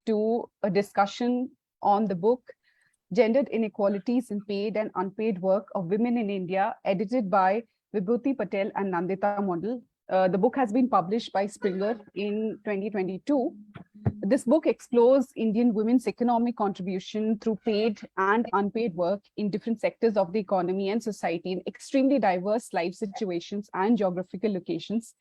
to a discussion on the book Gendered Inequalities in Paid and Unpaid Work of Women in India, edited by Vibhuti, Patel and Nandita Mondal. The book has been published by Springer in 2022. This book explores Indian women's economic contribution through paid and unpaid work in different sectors of the economy and society in extremely diverse life situations and geographical locations.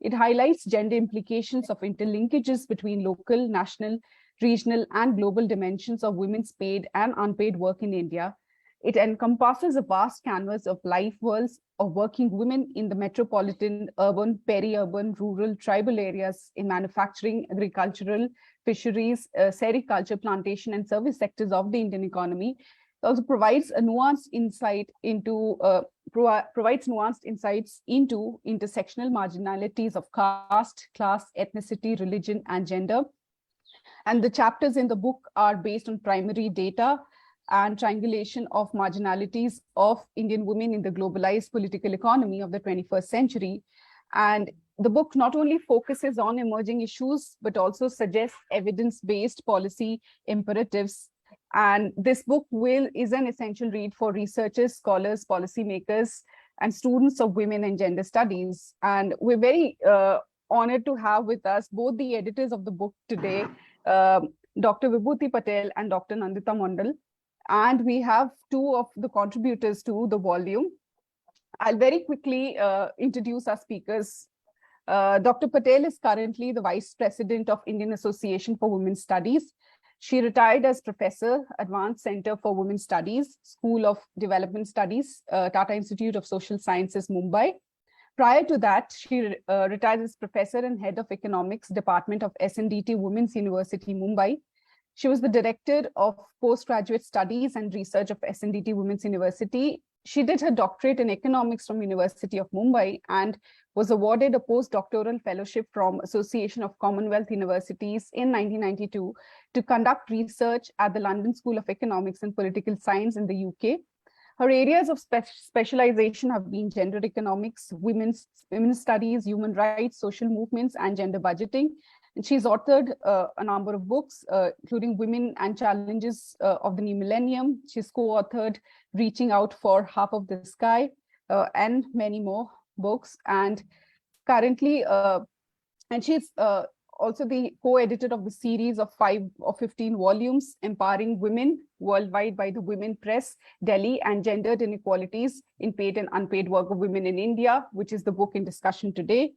It highlights gender implications of interlinkages between local, national, regional, and global dimensions of women's paid and unpaid work in India. It encompasses a vast canvas of life worlds of working women in the metropolitan, urban, peri-urban, rural, tribal areas in manufacturing, agricultural, fisheries, sericulture, plantation, and service sectors of the Indian economy. It also provides a nuanced insight into nuanced insights into intersectional marginalities of caste, class, ethnicity, religion, and gender. And the chapters in the book are based on primary data and triangulation of marginalities of Indian women in the globalized political economy of the 21st century. And the book not only focuses on emerging issues, but also suggests evidence-based policy imperatives. And this book is an essential read for researchers, scholars, policymakers, and students of women and gender studies. And we're very honored to have with us both the editors of the book today, Dr. Vibhuti Patel and Dr. Nandita Mondal. And we have two of the contributors to the volume. I'll very quickly introduce our speakers. Dr. Patel is currently the Vice President of Indian Association for Women's Studies. She retired as Professor, Advanced Center for Women's Studies, School of Development Studies, Tata Institute of Social Sciences, Mumbai. Prior to that, she retired as Professor and Head of Economics, Department of SNDT Women's University, Mumbai. She was the Director of Postgraduate Studies and Research of SNDT Women's University. She did her doctorate in economics from University of Mumbai and was awarded a postdoctoral fellowship from Association of Commonwealth Universities in 1992 to conduct research at the London School of Economics and Political Science in the UK. Her areas of specialization have been gender economics, women's studies, human rights, social movements, and gender budgeting. And she's authored a number of books, including Women and Challenges of the New Millennium. She's co-authored Reaching Out for Half of the Sky, and many more books. And currently, and she's also the co-editor of the series of 5 or 15 volumes, Empowering Women Worldwide by the Women Press, Delhi, and Gendered Inequalities in Paid and Unpaid Work of Women in India, which is the book in discussion today.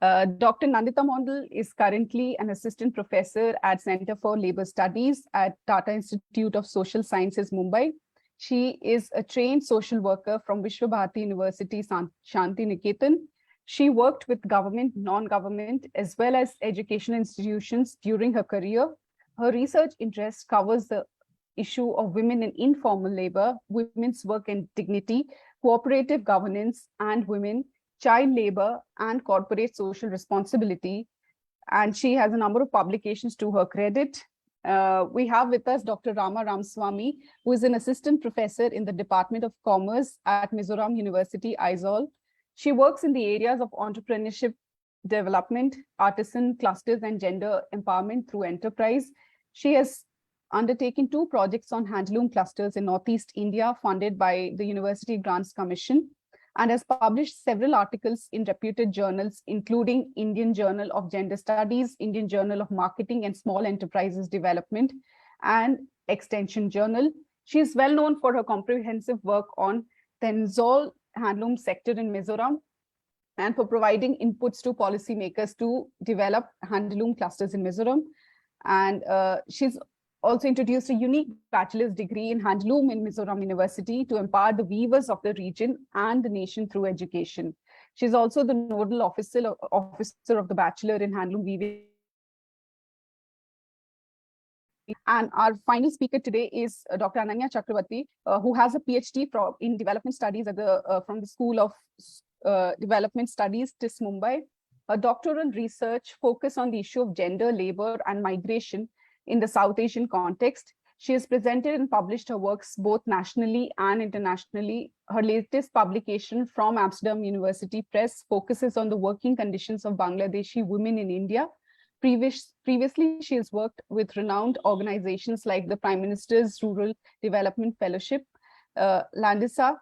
Dr. Nandita Mondal is currently an assistant professor at Center for Labor Studies at Tata Institute of Social Sciences, Mumbai. She is a trained social worker from Vishwabharati University, Shanti Niketan. She worked with government, non-government, as well as educational institutions during her career. Her research interest covers the issue of women in informal labor, women's work and dignity, cooperative governance and women, child labor, and corporate social responsibility. And she has a number of publications to her credit. We have with us Dr. Rama Ramswamy, who is an assistant professor in the Department of Commerce at Mizoram University, Aizwal. She works in the areas of entrepreneurship development, artisan clusters, and gender empowerment through enterprise. She has undertaken 2 projects on handloom clusters in Northeast India, funded by the University Grants Commission, and has published several articles in reputed journals, including Indian Journal of Gender Studies, Indian Journal of Marketing and Small Enterprises Development, and Extension Journal. She is well known for her comprehensive work on the Aizwal handloom sector in Mizoram and for providing inputs to policymakers to develop handloom clusters in Mizoram. And she's also introduced a unique bachelor's degree in handloom in Mizoram University to empower the weavers of the region and the nation through education. She's also the nodal officer of the Bachelor in Handloom Weaving. And our final speaker today is Dr. Ananya Chakraborty, who has a PhD in development studies at from the School of Development Studies, TIS Mumbai. Her doctoral research focused on the issue of gender, labor, and migration in the South Asian context. She has presented and published her works both nationally and internationally. Her latest publication from Amsterdam University Press focuses on the working conditions of Bangladeshi women in India, Previously, she has worked with renowned organizations like the Prime Minister's Rural Development Fellowship, Landisa,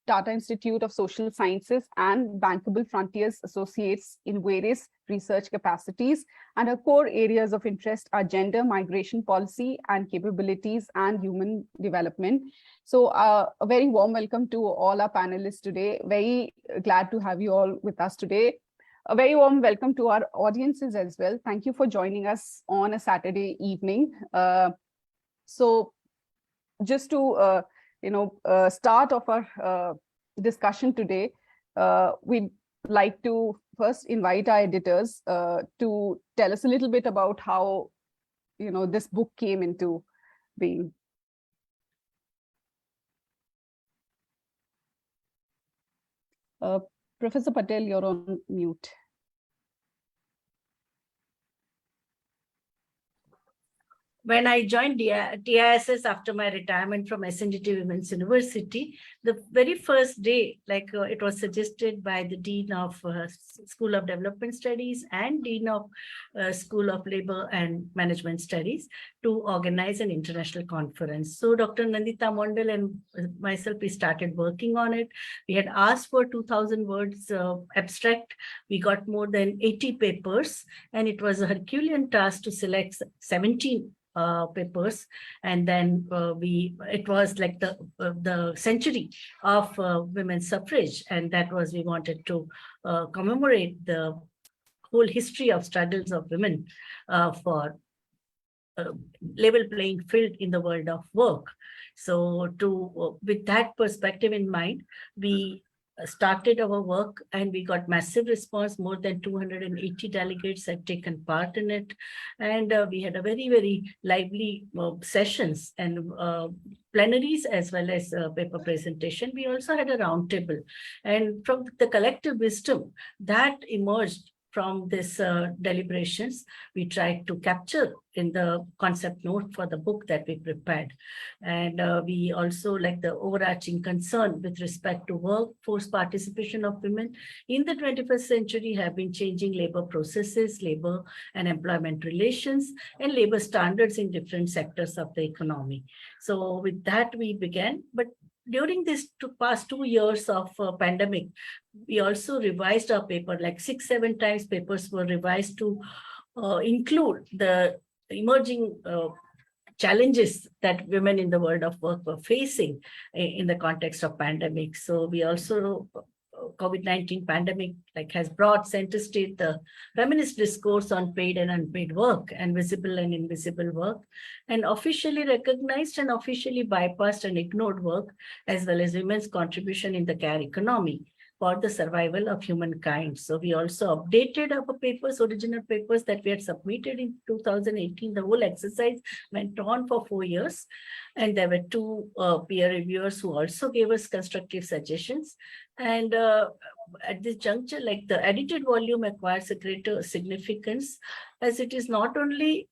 Tata Institute of Social Sciences, and Bankable Frontiers Associates in various research capacities. And her core areas of interest are gender, migration policy, and capabilities and human development. So a very warm welcome to all our panelists today. Very glad to have you all with us today. A very warm welcome to our audiences as well. Thank you for joining us on a Saturday evening. So just to start off our discussion today, we'd like to first invite our editors to tell us a little bit about how this book came into being. Professor Patel, you're on mute. When I joined TISS after my retirement from SNDT Women's University, the very first day, it was suggested by the Dean of School of Development Studies and Dean of School of Labor and Management Studies to organize an international conference. So Dr. Nandita Mondal and myself, we started working on it. We had asked for 2,000 words abstract. We got more than 80 papers, and it was a Herculean task to select 17 papers, and then it was like the century of women's suffrage, and that was, we wanted to commemorate the whole history of struggles of women for level playing field in the world of work. So with that perspective in mind, we started our work, and we got massive response. More than 280 delegates had taken part in it, and we had a very, very lively sessions and plenaries as well as paper presentation. We also had a roundtable, and from the collective wisdom that emerged from this deliberations, we tried to capture in the concept note for the book that we prepared. And we also, like the overarching concern with respect to workforce participation of women in the 21st century have been changing labor processes, labor and employment relations, and labor standards in different sectors of the economy. So with that, we began. But during this past 2 years of pandemic, we also revised our paper, like 6-7 times papers were revised to include the emerging challenges that women in the world of work were facing in the context of pandemic. So we also, COVID-19 pandemic has brought center state the feminist discourse on paid and unpaid work and visible and invisible work, and officially recognized and officially bypassed and ignored work, as well as women's contribution in the care economy for the survival of humankind. So we also updated our papers, original papers that we had submitted in 2018. The whole exercise went on for 4 years. And there were 2 peer reviewers who also gave us constructive suggestions. And at this juncture, the edited volume acquires a greater significance, as it is not only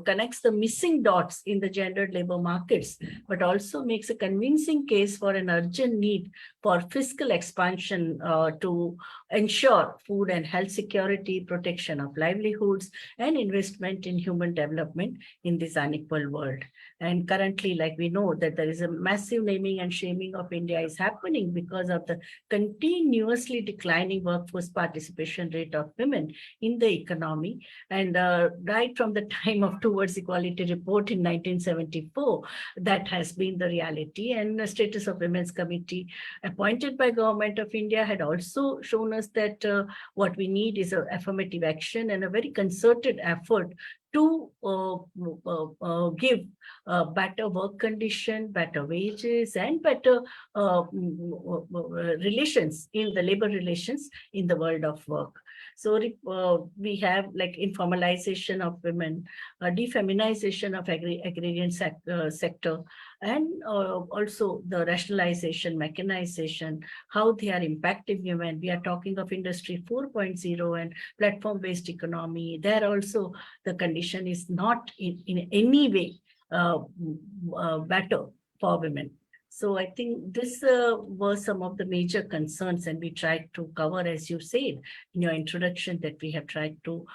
connects the missing dots in the gendered labor markets, but also makes a convincing case for an urgent need for fiscal expansion to ensure food and health security, protection of livelihoods, and investment in human development in this unequal world. And currently, we know that there is a massive naming and shaming of India is happening because of the continuously declining workforce participation rate of women in the economy. And right from the time of Towards Equality report in 1974, that has been the reality. And the Status of Women's Committee appointed by Government of India had also shown us that what we need is an affirmative action and a very concerted effort to give better work condition, better wages, and better relations in the labor relations in the world of work. So we have informalization of women, defeminization of agrarian sector, and also the rationalization, mechanization, how they are impacting women. We are talking of Industry 4.0 and platform-based economy. There also the condition is not in any way better for women. So I think this were some of the major concerns, and we tried to cover, as you said in your introduction, that we have tried to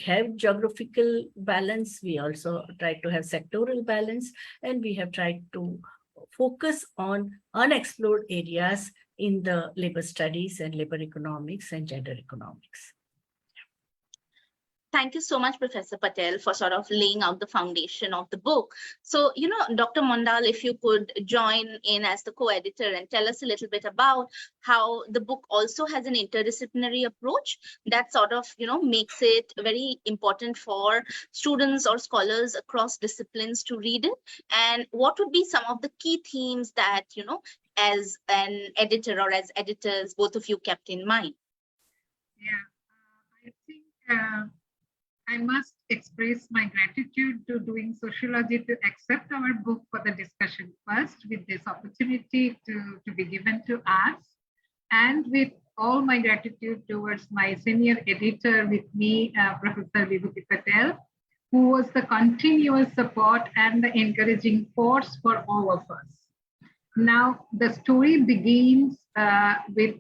have geographical balance. We also try to have sectoral balance, and we have tried to focus on unexplored areas in the labor studies and labor economics and gender economics. Thank you so much, Professor Patel, for sort of laying out the foundation of the book. So, Dr. Mondal, if you could join in as the co-editor and tell us a little bit about how the book also has an interdisciplinary approach that sort of, makes it very important for students or scholars across disciplines to read it. And what would be some of the key themes that, as an editor or as editors, both of you kept in mind? Yeah, I think I must express my gratitude to Doing Sociology to accept our book for the discussion first, with this opportunity to be given to us, and with all my gratitude towards my senior editor with me, Professor Vibhuti Patel, who was the continuous support and the encouraging force for all of us. Now, the story begins with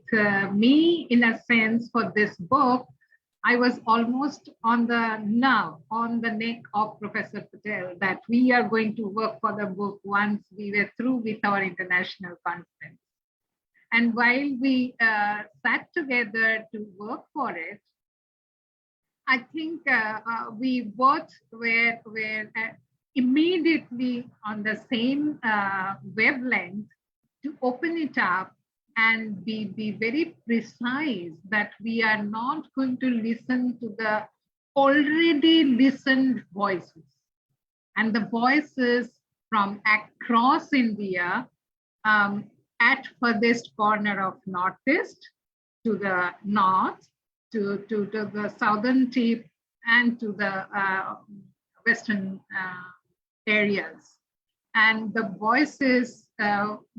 me, in a sense, for this book. I was almost on the neck of Professor Patel that we are going to work for the book once we were through with our international conference. And while we sat together to work for it, I think we both were immediately on the same wavelength to open it up and be very precise that we are not going to listen to the already listened voices. And the voices from across India, at furthest corner of Northeast, to the north, to the southern tip, and to the western areas. And the voices,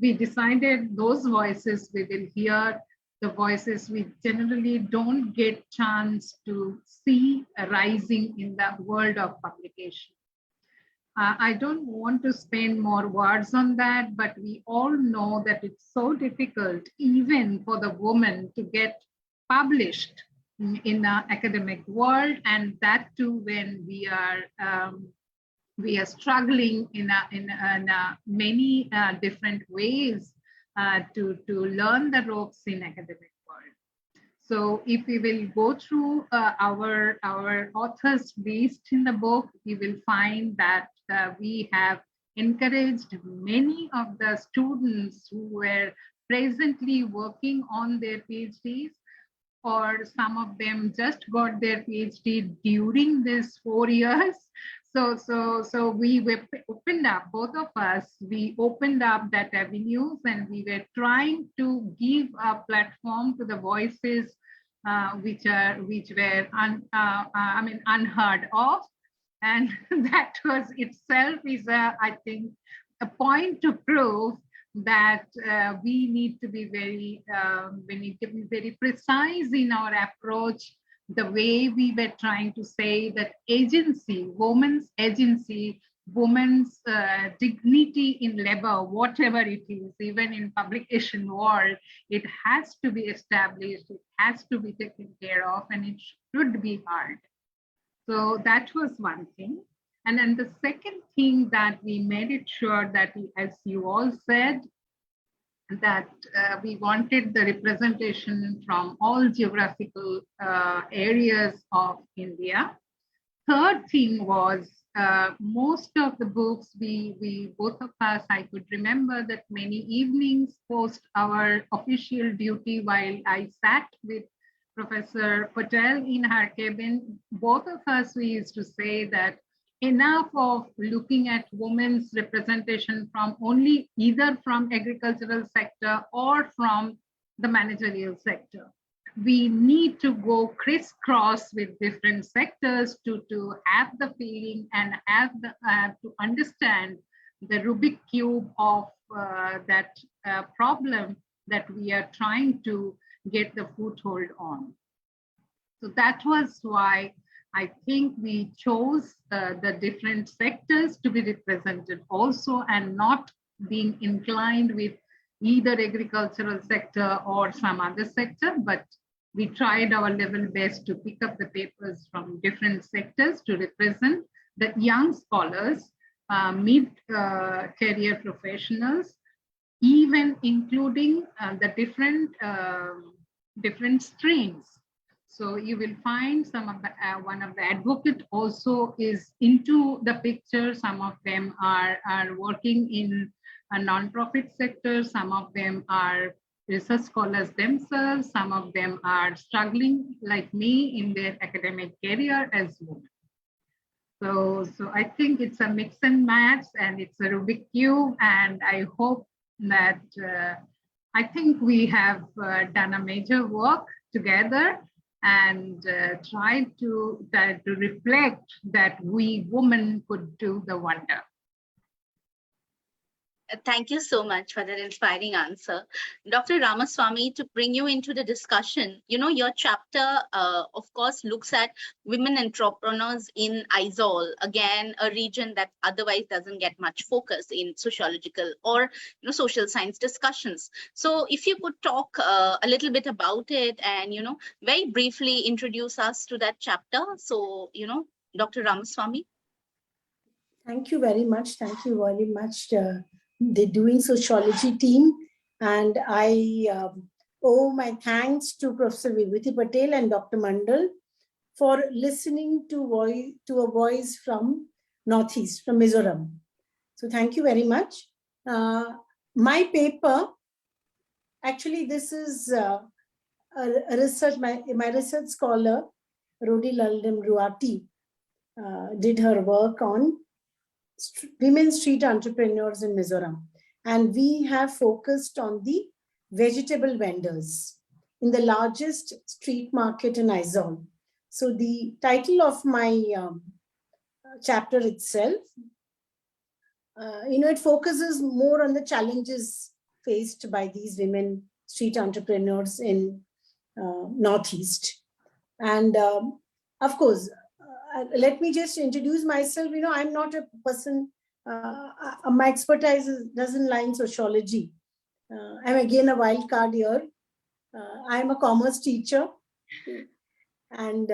we decided those voices we will hear, the voices we generally don't get chance to see rising in the world of publication. I don't want to spend more words on that, but we all know that it's so difficult even for the woman to get published in the academic world, and that too when we are struggling in many different ways to learn the ropes in academic world. So if we will go through our authors list in the book, we will find that we have encouraged many of the students who were presently working on their PhDs, or some of them just got their PhD during these 4 years. So we were opened up, both of us, we opened up that avenues, and we were trying to give a platform to the voices which were unheard of. And that was itself is I think a point to prove that we need to be very precise in our approach, the way we were trying to say that agency, women's dignity in labor, whatever it is, even in publication world, it has to be established, it has to be taken care of, and it should be heard. So that was one thing. And then the second thing that we made it sure that, as you all said, that we wanted the representation from all geographical areas of India. Third thing was most of the books, we both of us, I could remember that many evenings post our official duty while I sat with Professor Patel in her cabin, both of us, we used to say that enough of looking at women's representation from only either from agricultural sector or from the managerial sector. We need to go crisscross with different sectors to have the feeling and have to understand the Rubik cube of that problem that we are trying to get the foothold on. So that was why I think we chose the different sectors to be represented also, and not being inclined with either agricultural sector or some other sector, but We tried our level best to pick up the papers from different sectors to represent the young scholars, mid-career professionals, even including the different streams. So you will find some of the one of the advocate also is into the picture. Some of them are working in a non-profit sector. Some of them are research scholars themselves. Some of them are struggling like me in their academic career as well. So I think it's a mix and match, and it's a Rubik cube, and I hope that I think we have done a major work together and tried to reflect that we women could do the wonder. Thank you so much for that inspiring answer. Dr. Ramaswamy, to bring you into the discussion, your chapter, of course, looks at women entrepreneurs in Aizwal, again, a region that otherwise doesn't get much focus in sociological or social science discussions. So if you could talk a little bit about it and, very briefly introduce us to that chapter. So, Dr. Ramaswamy. Thank you very much. Thank you very much. The Doing Sociology team, and I owe my thanks to Professor Vibhuti Patel and Dr. Mondal for listening to a voice from Northeast, from Mizoram. So thank you very much. My paper, actually this is a research, my research scholar, Rodi Laldem Ruati, did her work on women street entrepreneurs in Mizoram. And we have focused on the vegetable vendors in the largest street market in Aizwal. So the title of my chapter itself, it focuses more on the challenges faced by these women street entrepreneurs in Northeast. And of course, let me just introduce myself. I'm not a person, my expertise doesn't lie in sociology. I'm again a wild card here. I'm a commerce teacher, and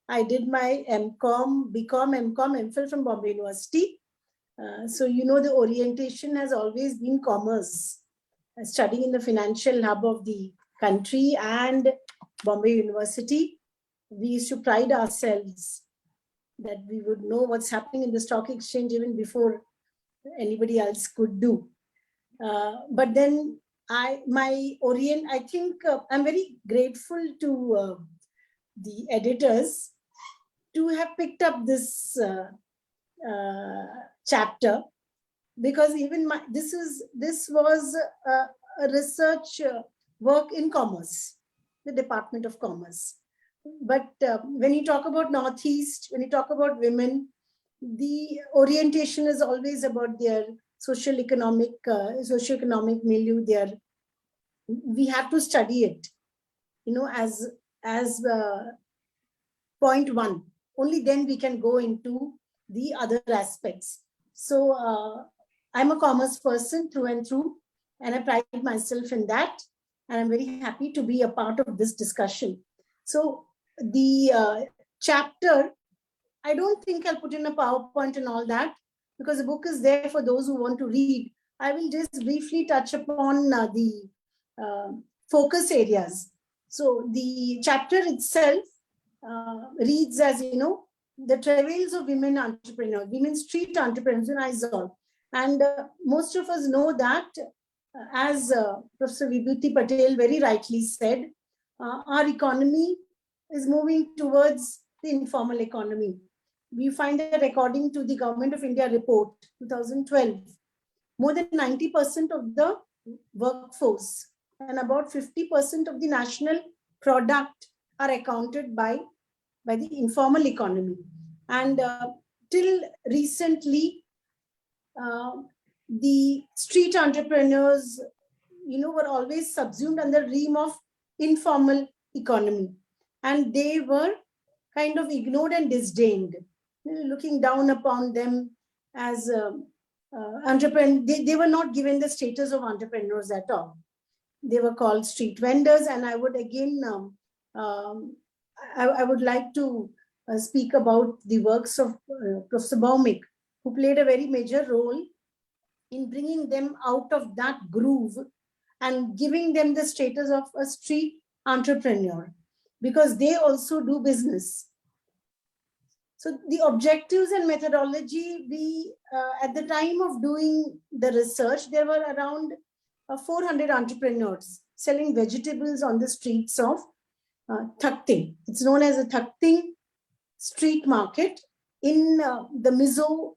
I did my MCom, BCom, MCom, MPhil from Bombay University. So, the orientation has always been commerce, studying in the financial hub of the country and Bombay University. We used to pride ourselves that we would know what's happening in the stock exchange even before anybody else could do. But then I think I'm very grateful to the editors to have picked up this chapter, because even this was a research work in commerce, the Department of Commerce. But when you talk about Northeast, when you talk about women, the orientation is always about their socio-economic milieu. We have to study it, as point one. Only then we can go into the other aspects. So I'm a commerce person through and through, and I pride myself in that. And I'm very happy to be a part of this discussion. So the chapter, I don't think I'll put in a PowerPoint and all that, because the book is there for those who want to read. I will just briefly touch upon the focus areas. So the chapter itself reads as, the travails of women entrepreneurs, women street entrepreneurs in Aizwal. And most of us know that, as Professor Vibhuti Patel very rightly said, our economy is moving towards the informal economy. We find that according to the Government of India report, 2012, more than 90% of the workforce and about 50% of the national product are accounted by the informal economy. And till recently, the street entrepreneurs, were always subsumed under the realm of informal economy. And they were kind of ignored and disdained, looking down upon them as entrepreneurs. They were not given the status of entrepreneurs at all. They were called street vendors. And I would again I would like to speak about the works of Professor Baumik, who played a very major role in bringing them out of that groove and giving them the status of a street entrepreneur, because they also do business. So the objectives and methodology, we at the time of doing the research, there were around 400 entrepreneurs selling vegetables on the streets of Thakting. It's known as a Thakting street market in the Mizo,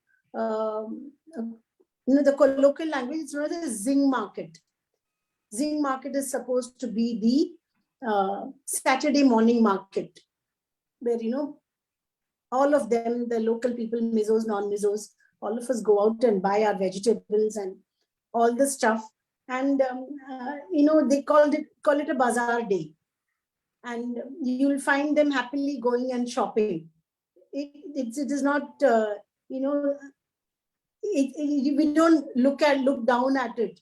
the colloquial language. It's known as a Zing market. Zing market is supposed to be the Saturday morning market, where all of them, the local people, Mizos, non-Mizos, all of us go out and buy our vegetables and all the stuff. And they call it a bazaar day. And you will find them happily going and shopping. It is not, we don't look down at it.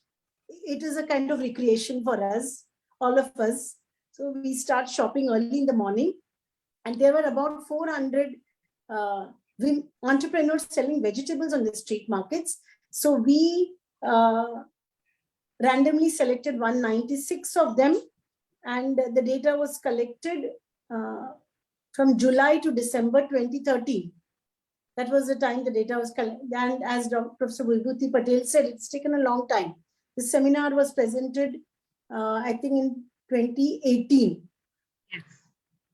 It is a kind of recreation for us, all of us. So we start shopping early in the morning, and there were about 400 entrepreneurs selling vegetables on the street markets. So we randomly selected 196 of them, and the data was collected from July to December 2013. That was the time the data was collected. And as Professor Vibhuti Patel said, it's taken a long time. The seminar was presented, I think, in 2018. Yes.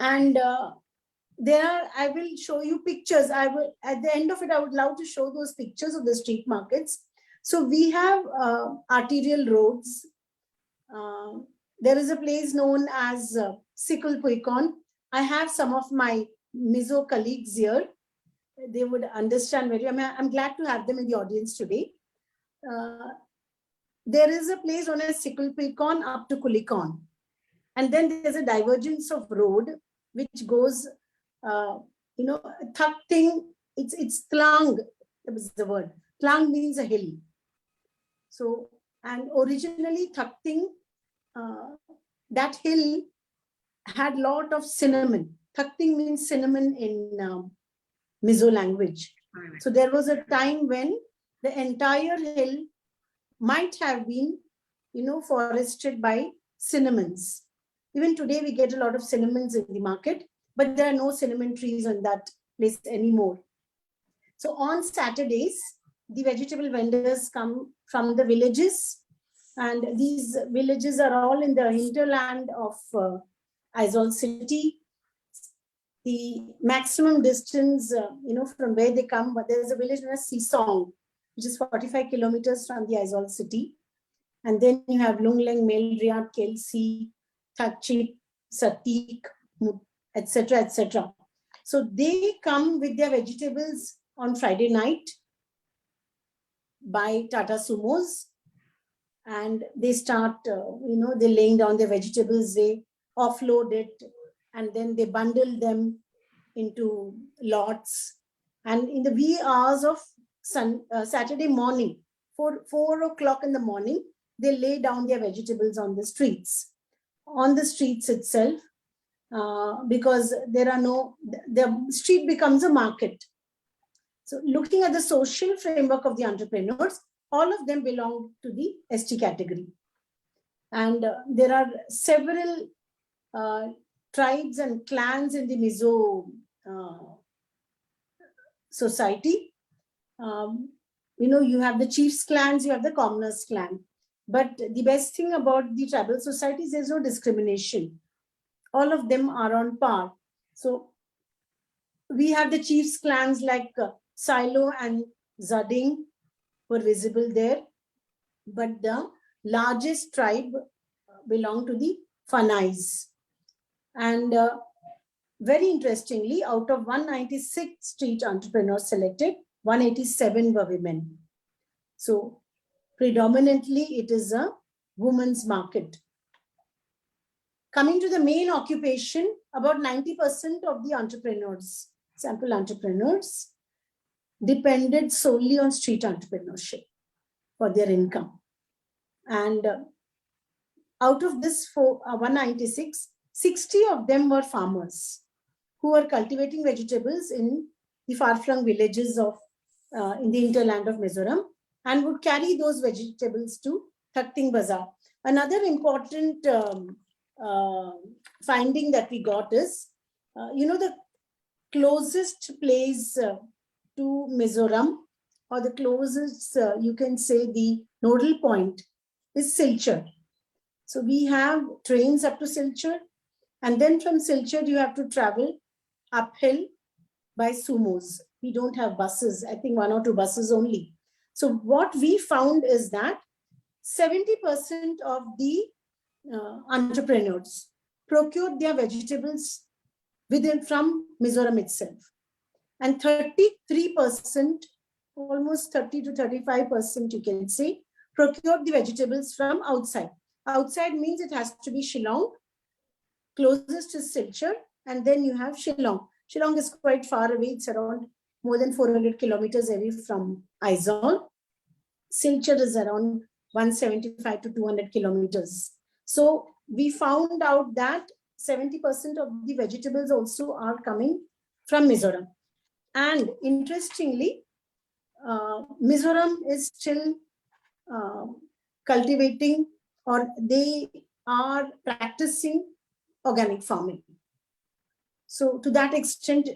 And I will show you pictures. At the end of it, I would love to show those pictures of the street markets. So we have arterial roads. There is a place known as Sikul Puikon. I have some of my Mizo colleagues here. They would understand very. I'm glad to have them in the audience today. There is a place known as Sikul Puikon up to Kulikon. And then there's a divergence of road which goes, Thakting, it's Tlang, that was the word. Tlang means a hill. So, and originally Thakting, that hill had a lot of cinnamon. Thakting means cinnamon in Mizo language. So there was a time when the entire hill might have been, forested by cinnamons. Even today, we get a lot of cinnamons in the market, but there are no cinnamon trees on that place anymore. So on Saturdays, the vegetable vendors come from the villages, and these villages are all in the hinterland of Aizwal city. The maximum distance, from where they come, but there's a village known as Sisong, which is 45 kilometers from the Aizwal city. And then you have Lungleng, Melriat, Kelsi, Thakchik, Satik, etc., etc. So they come with their vegetables on Friday night by Tata Sumos, and they start, they're laying down their vegetables, they offload it, and then they bundle them into lots. And in the wee hours of Saturday morning, 4 o'clock in the morning, they lay down their vegetables on the streets itself, because the street becomes a market. So looking at the social framework of the entrepreneurs, all of them belong to the ST category. And there are several tribes and clans in the Mizo society. You have the chiefs clans, you have the commoners clan. But the best thing about the tribal societies, there's no discrimination. All of them are on par. So we have the chiefs clans like Silo and Zading were visible there. But the largest tribe belong to the Fanais. And very interestingly, out of 196 street entrepreneurs selected, 187 were women. So predominantly, it is a women's market. Coming to the main occupation, about 90% of the entrepreneurs, sample entrepreneurs, depended solely on street entrepreneurship for their income. And out of this 196, 60 of them were farmers who were cultivating vegetables in the far-flung villages of in the hinterland of Mizoram, and would carry those vegetables to Thakting Bazaar. Another important finding that we got is, the closest place to Mizoram, or the closest, you can say, the nodal point is Silchar. So we have trains up to Silchar, and then from Silchar you have to travel uphill by sumos. We don't have buses, I think 1 or 2 buses only. So what we found is that 70% of the entrepreneurs procured their vegetables from Mizoram itself. And 33%, almost 30 to 35%, you can say, procured the vegetables from outside. Outside means it has to be Shillong, closest is Silchar, and then you have Shillong. Shillong is quite far away. It's around more than 400 kilometers away from Aizwal. Silchar is around 175 to 200 kilometers. So we found out that 70% of the vegetables also are coming from Mizoram. And interestingly, Mizoram is still cultivating, or they are practicing organic farming. So to that extent,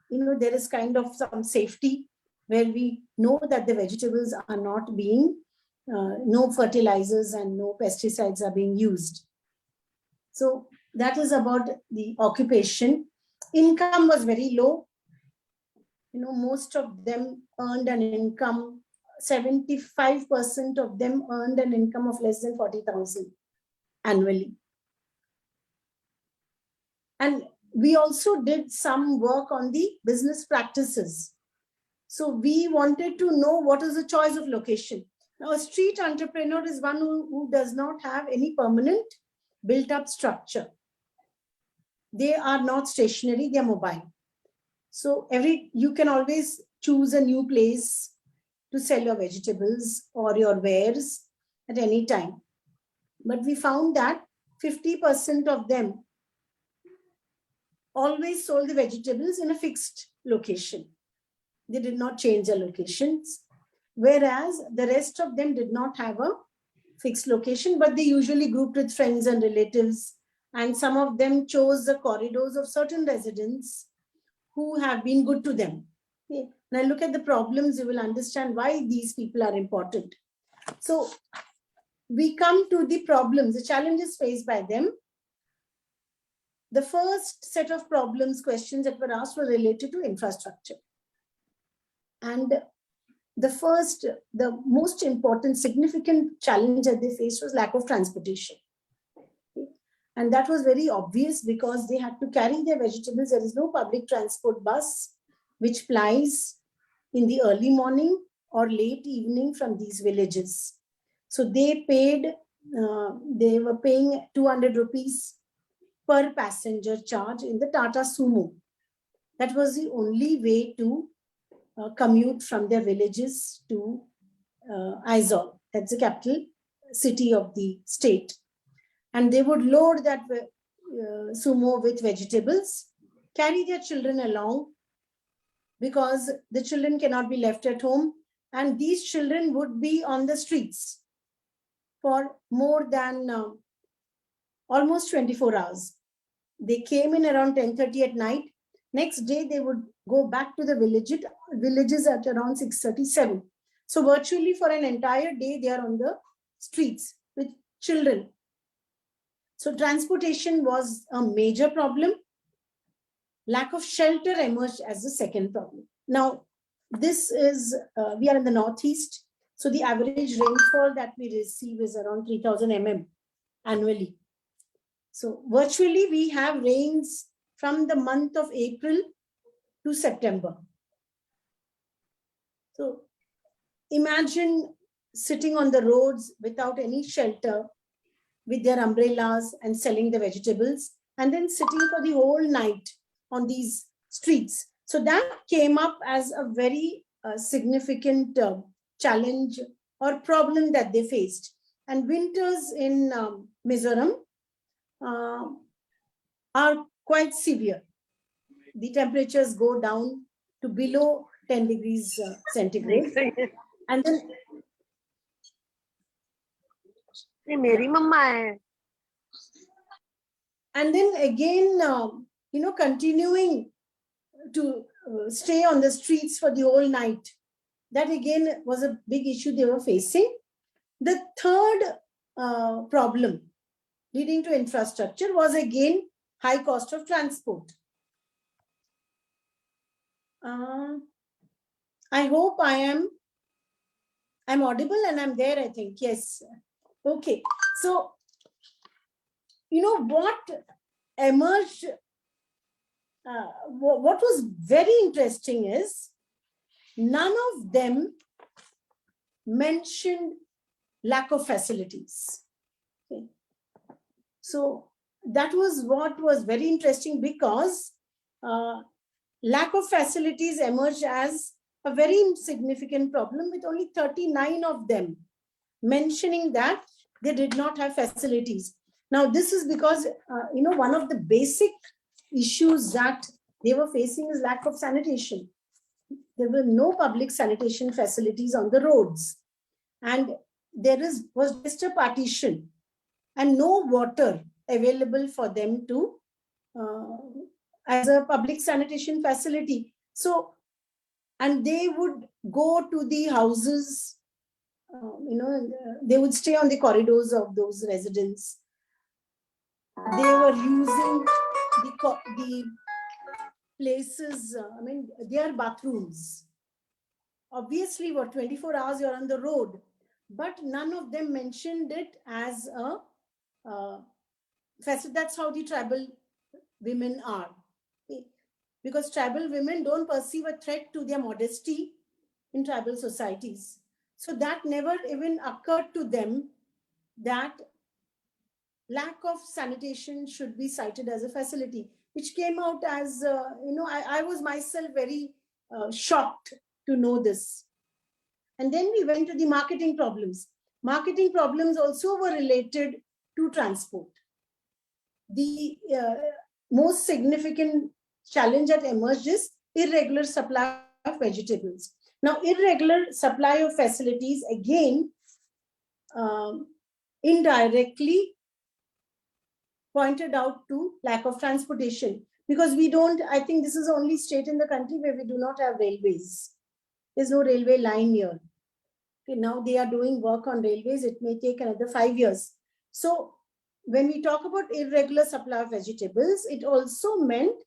there is kind of some safety where we know that the vegetables are not being, no fertilizers and no pesticides are being used. So that is about the occupation. Income was very low. Most of them earned an income, 75% of them earned an income of less than 40,000 annually. And we also did some work on the business practices. So we wanted to know what is the choice of location. Now, a street entrepreneur is one who does not have any permanent built-up structure. They are not stationary, they are mobile. So you can always choose a new place to sell your vegetables or your wares at any time. But we found that 50% of them always sold the vegetables in a fixed location. They did not change their locations, whereas the rest of them did not have a fixed location, but they usually grouped with friends and relatives, and some of them chose the corridors of certain residents who have been good to them. Okay. Now look at the problems, you will understand why these people are important. So we come to the problems, the challenges faced by them. The first set of questions that were asked were related to infrastructure. And the most important, significant challenge that they faced was lack of transportation. And that was very obvious because they had to carry their vegetables. There is no public transport bus which plies in the early morning or late evening from these villages. So they were paying 200 rupees per passenger charge in the Tata Sumo. That was the only way to commute from their villages to Aizwal. That's the capital city of the state. And they would load that sumo with vegetables, carry their children along because the children cannot be left at home. And these children would be on the streets for more than almost 24 hours. They came in around 10:30 at night. Next day, they would go back to the villages at around 6:37. So virtually for an entire day, they are on the streets with children. So transportation was a major problem. Lack of shelter emerged as the second problem. Now, this is, we are in the Northeast. So the average rainfall that we receive is around 3,000 mm annually. So virtually we have rains from the month of April to September. So imagine sitting on the roads without any shelter with their umbrellas and selling the vegetables, and then sitting for the whole night on these streets. So that came up as a very significant challenge or problem that they faced. And winters in Mizoram are quite severe. The temperatures go down to below 10 degrees centigrade. And then मेरी मम्मा है. And then again, continuing to stay on the streets for the whole night. That again was a big issue they were facing. The third problem leading to infrastructure was again high cost of transport. I hope I'm audible and I'm there, I think. Yes. Okay. So, what emerged, what was very interesting is none of them mentioned lack of facilities. Okay. So that was what was very interesting, because lack of facilities emerged as a very significant problem, with only 39 of them mentioning that they did not have facilities. Now, this is because, one of the basic issues that they were facing is lack of sanitation. There were no public sanitation facilities on the roads. And there was just a partition and no water available for them to, as a public sanitation facility. So, and they would go to the houses, they would stay on the corridors of those residents. They were using the places, their bathrooms. Obviously, 24 hours you're on the road, but none of them mentioned it as a facet. That's how the tribal women are. Because tribal women don't perceive a threat to their modesty in tribal societies. So that never even occurred to them that lack of sanitation should be cited as a facility, which came out as, I was myself very shocked to know this. And then we went to the marketing problems. Marketing problems also were related to transport. The most significant challenge that emerged is irregular supply of vegetables. Now, irregular supply of facilities, again, indirectly pointed out to lack of transportation, because we don't, I think this is the only state in the country where we do not have railways. There's no railway line here. Okay, now they are doing work on railways. It may take another 5 years. So when we talk about irregular supply of vegetables, it also meant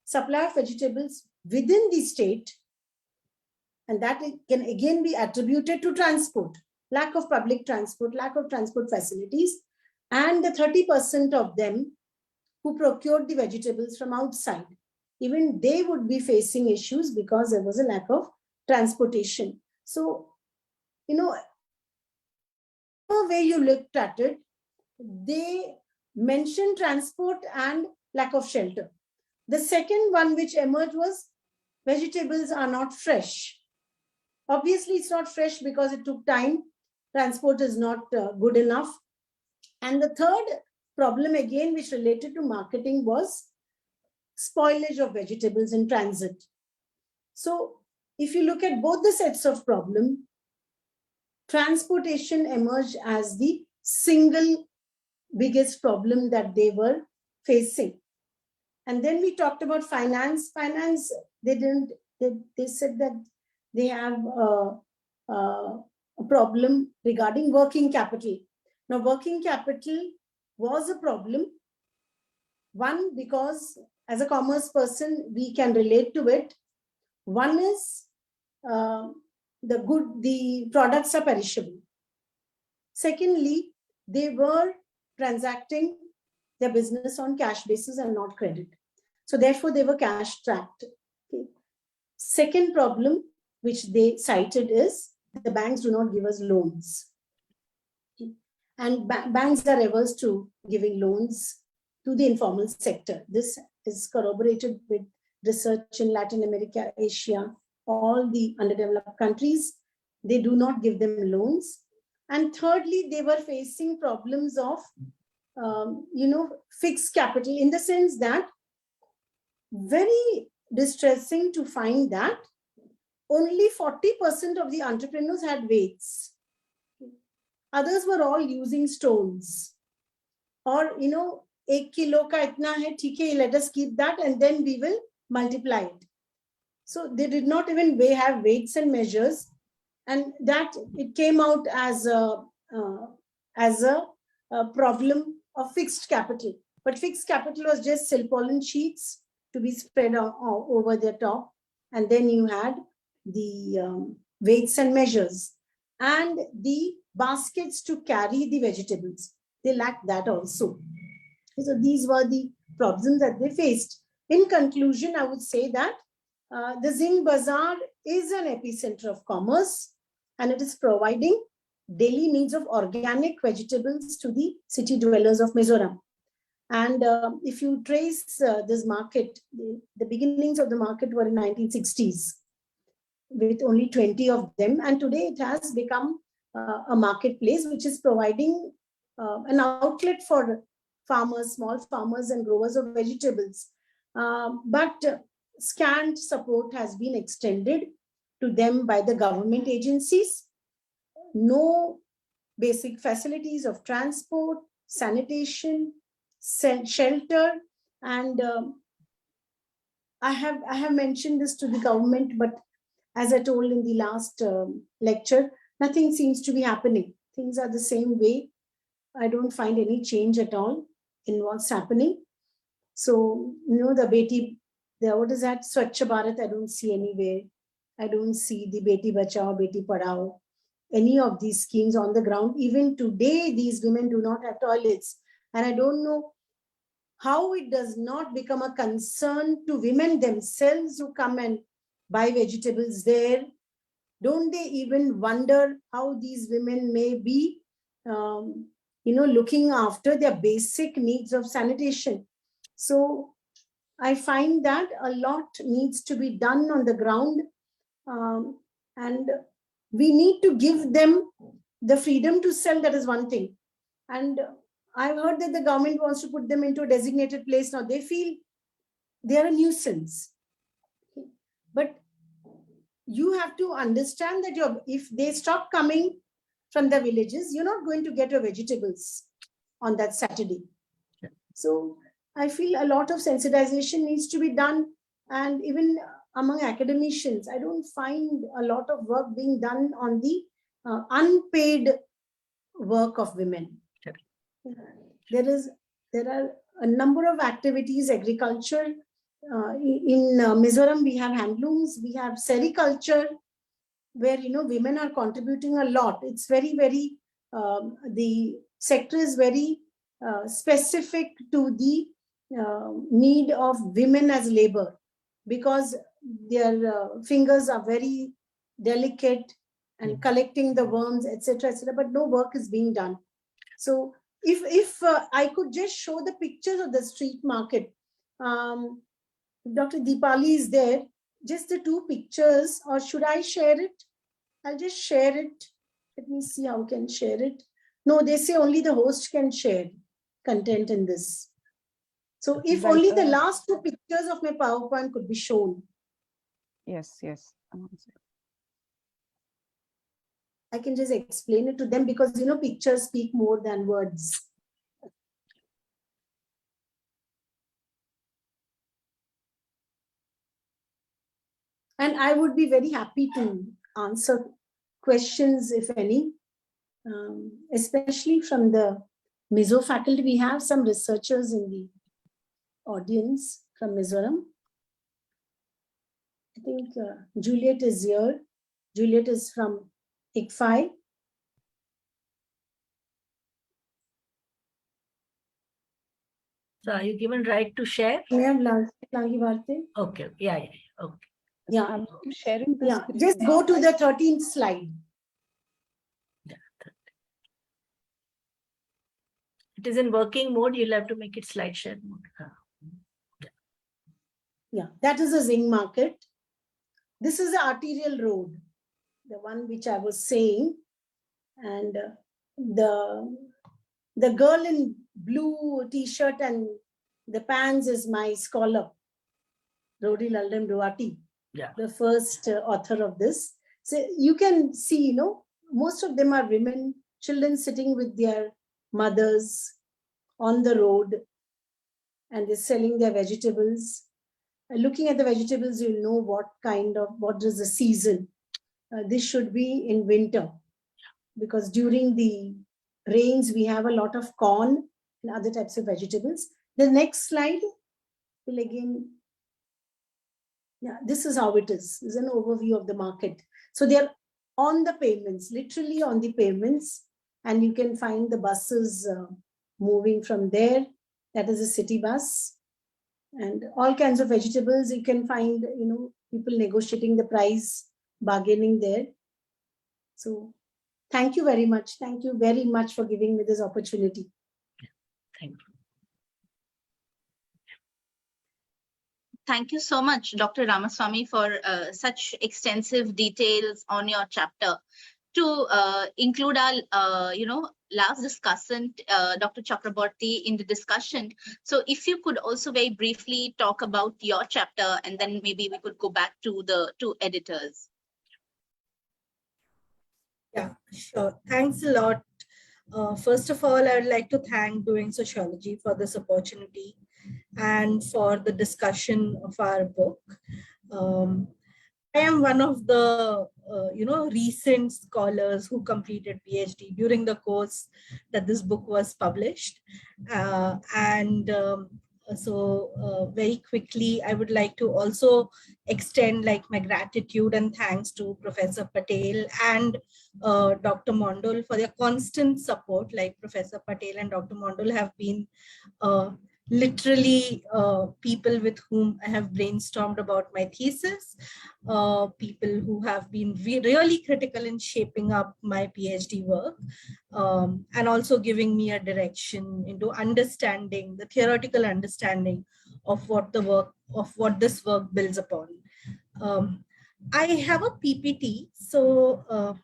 supply of vegetables within the state, and that can again be attributed to transport, lack of public transport, lack of transport facilities, and the 30% of them who procured the vegetables from outside, even they would be facing issues because there was a lack of transportation. So, where you looked at it, they mentioned transport and lack of shelter. The second one which emerged was vegetables are not fresh. Obviously, it's not fresh because it took time. Transport is not good enough. And the third problem, again, which related to marketing, was spoilage of vegetables in transit. So if you look at both the sets of problem, transportation emerged as the single biggest problem that they were facing. And then we talked about finance. Finance, they said that they have a problem regarding working capital. Now, working capital was a problem. One, because as a commerce person, we can relate to it. One is the products are perishable. Secondly, they were transacting their business on cash basis and not credit. So therefore, they were cash strapped. Okay. Second problem, which they cited, is the banks do not give us loans. Okay. And banks are averse to giving loans to the informal sector. This is corroborated with research in Latin America, Asia, all the underdeveloped countries. They do not give them loans. And thirdly, they were facing problems of fixed capital, in the sense that very distressing to find that only 40% of the entrepreneurs had weights. Others were all using stones. Or, 1 kilo ka itna hai, theek hai, let us keep that and then we will multiply it. So they did not even have weights and measures, and that it came out as a problem of fixed capital. But fixed capital was just silpaulin sheets to be spread over the top, and then you had the weights and measures and the baskets to carry the vegetables. They lacked that also. So these were the problems that they faced. In conclusion, I would say that the Zing Bazaar is an epicenter of commerce, and it is providing daily needs of organic vegetables to the city dwellers of Mizoram. And if you trace this market, the beginnings of the market were in 1960s with only 20 of them. And today it has become a marketplace which is providing an outlet for farmers, small farmers and growers of vegetables. But scant support has been extended to them by the government agencies. No basic facilities of transport, sanitation, shelter, and I have mentioned this to the government, but as I told in the last lecture, nothing seems to be happening. Things are the same way. I don't find any change at all in what's happening. So, what is that? Swachh Bharat, I don't see anywhere. I don't see the Beti Bachao, Beti Padhao, any of these schemes on the ground. Even today, these women do not have toilets. And I don't know how it does not become a concern to women themselves who come and buy vegetables there. Don't they even wonder how these women may be, looking after their basic needs of sanitation? So I find that a lot needs to be done on the ground, and we need to give them the freedom to sell. That is one thing. And I've heard that the government wants to put them into a designated place. Now they feel they are a nuisance. But you have to understand that if they stop coming from the villages, you're not going to get your vegetables on that Saturday. So I feel a lot of sensitization needs to be done. And even among academicians, I don't find a lot of work being done on the unpaid work of women. There are a number of activities, agriculture. In Mizoram, we have handlooms, we have sericulture, where women are contributing a lot. It's very, very, the sector is very specific to the need of women as labor, because their fingers are very delicate and collecting the worms, etc., etc. But no work is being done. So if I could just show the pictures of the street market, Dr. Deepali is there, just the two pictures, or should I share it? I'll just share it. Let me see how I can share it. No, they say only the host can share content in this. So if only the last two pictures of my PowerPoint could be shown. Yes. I can just explain it to them, because pictures speak more than words. And I would be very happy to answer questions, if any, especially from the Mizo faculty. We have some researchers in the audience from Mizoram. I think Juliet is here. Juliet is from ICFI. So are you given right to share? Okay. Yeah. Okay. Yeah, I'm sharing this. Yeah, just go to the 13th slide. Yeah, it is in working mode. You'll have to make it slide share mode. Yeah, that is a Zing market. This is the arterial road, the one which I was saying. And The girl in blue t-shirt and the pants is my scholar, Rodi Laldan Ruwati, the first author of this. So you can see, most of them are women, children sitting with their mothers on the road, and they're selling their vegetables. Looking at the vegetables, you'll know what is the season. This should be in winter, because during the rains, we have a lot of corn and other types of vegetables. The next slide will again, this is how it is. This is an overview of the market. So they're on the pavements, literally on the pavements, and you can find the buses moving from there. That is a city bus. And all kinds of vegetables. You can find, people negotiating the price, bargaining there. So thank you very much. Thank you very much for giving me this opportunity. Thank you. Thank you so much, Dr. Ramaswamy, for such extensive details on your chapter. To include our, last discussant, Dr. Chakraborty, in the discussion. So if you could also very briefly talk about your chapter, and then maybe we could go back to the two editors. Yeah, sure. Thanks a lot. First of all, I would like to thank Doing Sociology for this opportunity and for the discussion of our book. I am one of the recent scholars who completed PhD during the course that this book was published. So very quickly, I would like to also extend my gratitude and thanks to Professor Patel and Dr. Mondal for their constant support. Professor Patel and Dr. Mondal have been literally people with whom I have brainstormed about my thesis, people who have been really critical in shaping up my PhD work, and also giving me a direction into understanding, the theoretical understanding of what this work builds upon. I have a PPT, so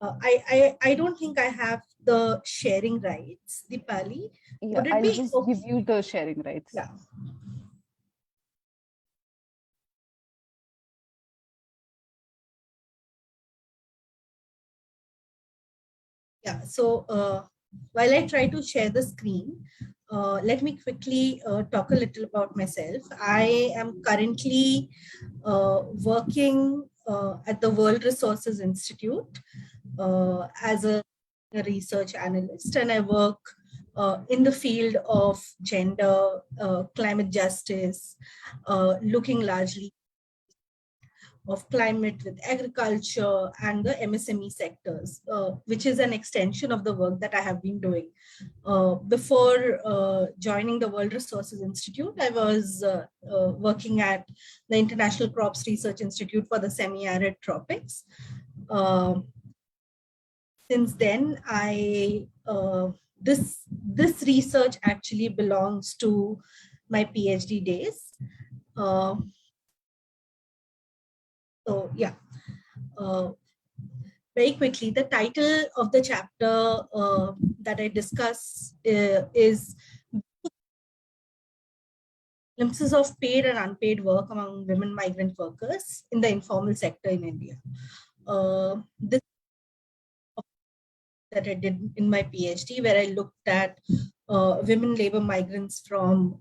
I don't think I have the sharing rights, Dipali. Yeah, I'll just give you the sharing rights. Yeah. Yeah, so while I try to share the screen, let me quickly talk a little about myself. I am currently working at the World Resources Institute as a research analyst, and I work in the field of gender, climate justice, looking largely of climate with agriculture and the MSME sectors, which is an extension of the work that I have been doing. Before joining the World Resources Institute, I was working at the International Crops Research Institute for the Semi-Arid Tropics. Since then, this research actually belongs to my PhD days. So yeah, very quickly, the title of the chapter that I discuss is Glimpses of Paid and Unpaid Work Among Women Migrant Workers in the Informal Sector in India. This that I did in my PhD, where I looked at women labor migrants from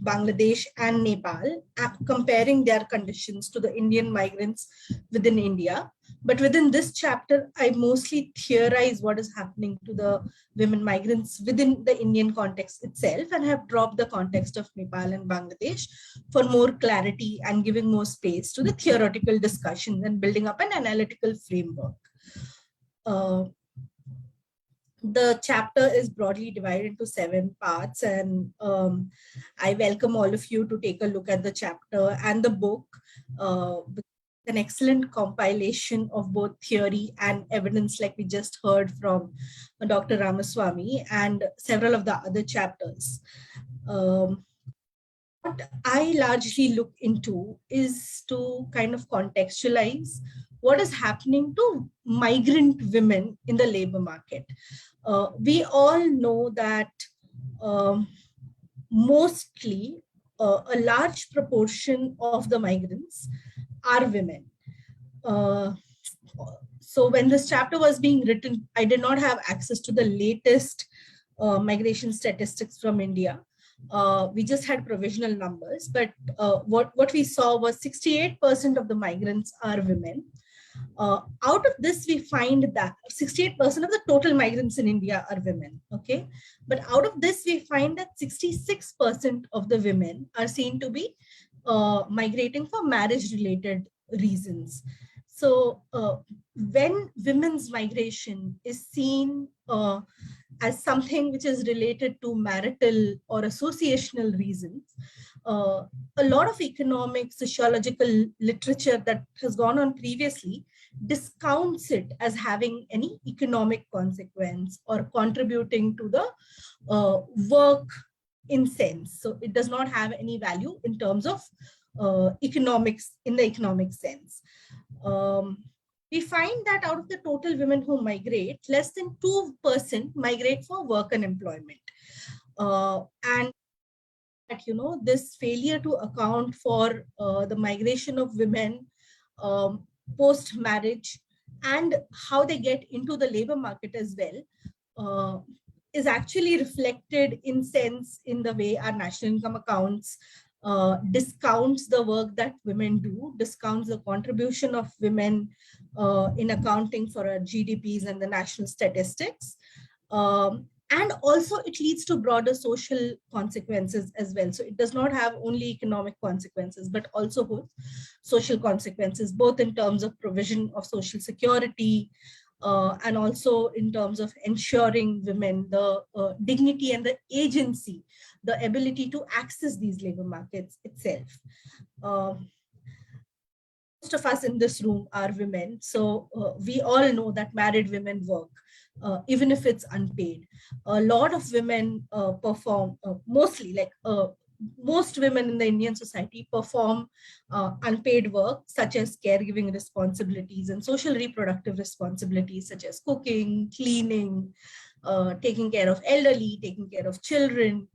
Bangladesh and Nepal, comparing their conditions to the Indian migrants within India. But within this chapter, I mostly theorize what is happening to the women migrants within the Indian context itself, and have dropped the context of Nepal and Bangladesh for more clarity and giving more space to the theoretical discussion and building up an analytical framework. The chapter is broadly divided into 7 parts, and I welcome all of you to take a look at the chapter and the book. An excellent compilation of both theory and evidence, like we just heard from Dr. Ramaswamy and several of the other chapters. What I largely look into is to kind of contextualize what is happening to migrant women in the labor market. We all know that mostly a large proportion of the migrants are women. So when this chapter was being written, I did not have access to the latest migration statistics from India. We just had provisional numbers, but what we saw was 68% of the migrants are women. Out of this, we find that 68% of the total migrants in India are women, okay? But out of this, we find that 66% of the women are seen to be migrating for marriage-related reasons. So when women's migration is seen as something which is related to marital or associational reasons, a lot of economic, sociological literature that has gone on previously discounts it as having any economic consequence or contributing to the work in sense. So it does not have any value in terms of economics, in the economic sense. We find that out of the total women who migrate, less than 2% migrate for work and employment. And this failure to account for the migration of women post-marriage and how they get into the labor market as well is actually reflected in sense in the way our national income accounts discounts the work that women do, discounts the contribution of women in accounting for our GDPs and the national statistics. And also it leads to broader social consequences as well. So it does not have only economic consequences, but also social consequences, both in terms of provision of social security and also in terms of ensuring women the dignity and the agency, the ability to access these labor markets itself. Most of us in this room are women, so we all know that married women work. Even if it's unpaid. A lot of women perform, mostly like most women in the Indian society perform unpaid work such as caregiving responsibilities and social reproductive responsibilities such as cooking, cleaning, taking care of elderly, taking care of children,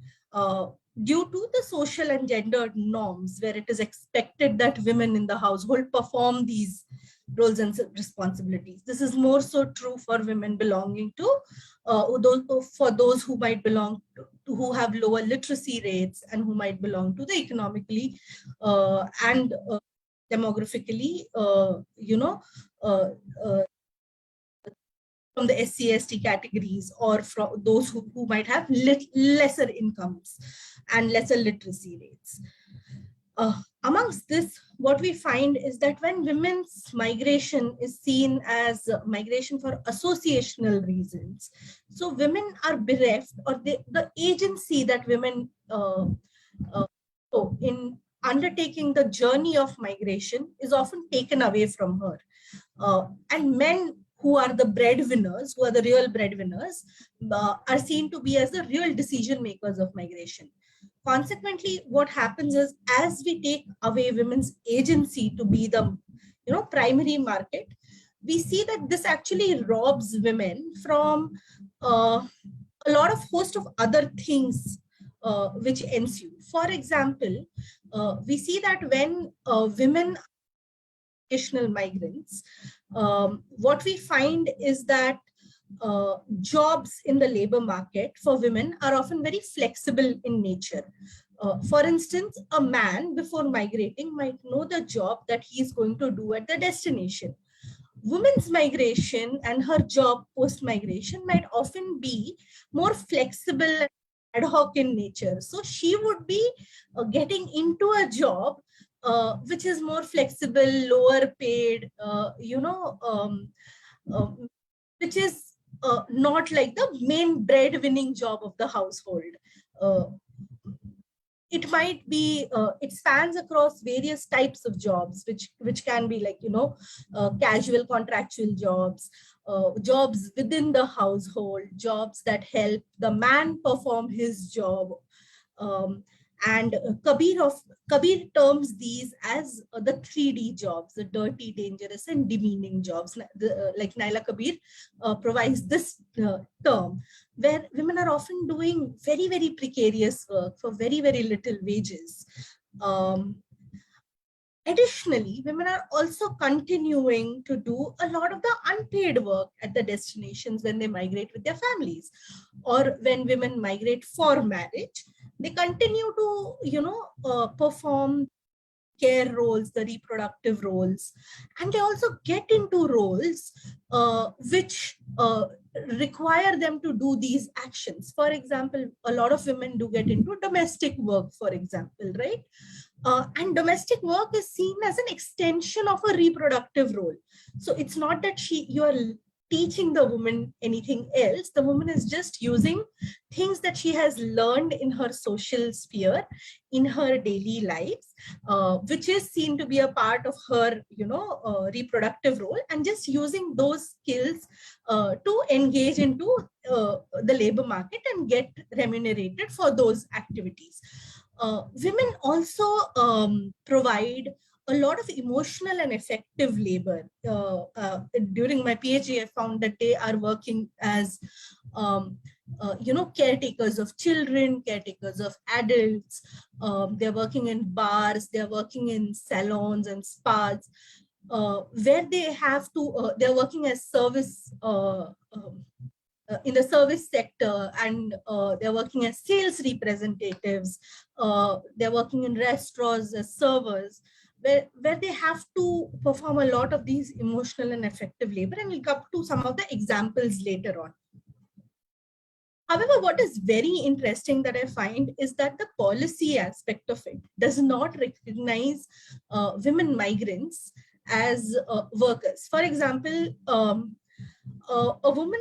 due to the social and gendered norms where it is expected that women in the household perform these roles and responsibilities. This is more so true for women belonging to for those who might belong to who have lower literacy rates and who might belong to the economically and demographically, from the SC/ST categories or from those who might have lesser incomes and lesser literacy rates. Amongst this, what we find is that when women's migration is seen as migration for associational reasons, so women are bereft, or the agency that women in undertaking the journey of migration is often taken away from her. And men who are the breadwinners, who are the real breadwinners, are seen to be as the real decision makers of migration. Consequently, what happens is, as we take away women's agency to be the primary market, we see that this actually robs women from a lot of host of other things which ensue. For example, we see that when women are educational migrants, what we find is that jobs in the labor market for women are often very flexible in nature. For instance, a man before migrating might know the job that he is going to do at the destination. Women's migration and her job post-migration might often be more flexible and ad hoc in nature. So she would be getting into a job which is more flexible, lower paid, which is not like the main breadwinning job of the household. It might be, it spans across various types of jobs, which can be like, casual contractual jobs, jobs within the household, jobs that help the man perform his job. And Kabir terms these as the 3D jobs, the dirty, dangerous, and demeaning jobs. Like Naila Kabir provides this term, where women are often doing very, very precarious work for very, very little wages. Additionally, women are also continuing to do a lot of the unpaid work at the destinations when they migrate with their families, or when women migrate for marriage. They continue to, perform care roles, the reproductive roles, and they also get into roles which require them to do these actions. For example, a lot of women do get into domestic work, for example, right? And domestic work is seen as an extension of a reproductive role. So it's not that you are teaching the woman anything else. The woman is just using things that she has learned in her social sphere, in her daily lives, which is seen to be a part of her, reproductive role, and just using those skills to engage into the labor market and get remunerated for those activities. Women also provide a lot of emotional and effective labor. During my PhD, I found that they are working as, caretakers of children, caretakers of adults. They're working in bars, they're working in salons and spas, where they have to, they're working as service, in the service sector, and they're working as sales representatives. They're working in restaurants as servers, where they have to perform a lot of these emotional and effective labor, and we'll come to some of the examples later on. However, what is very interesting that I find is that the policy aspect of it does not recognize women migrants as workers. For example, a woman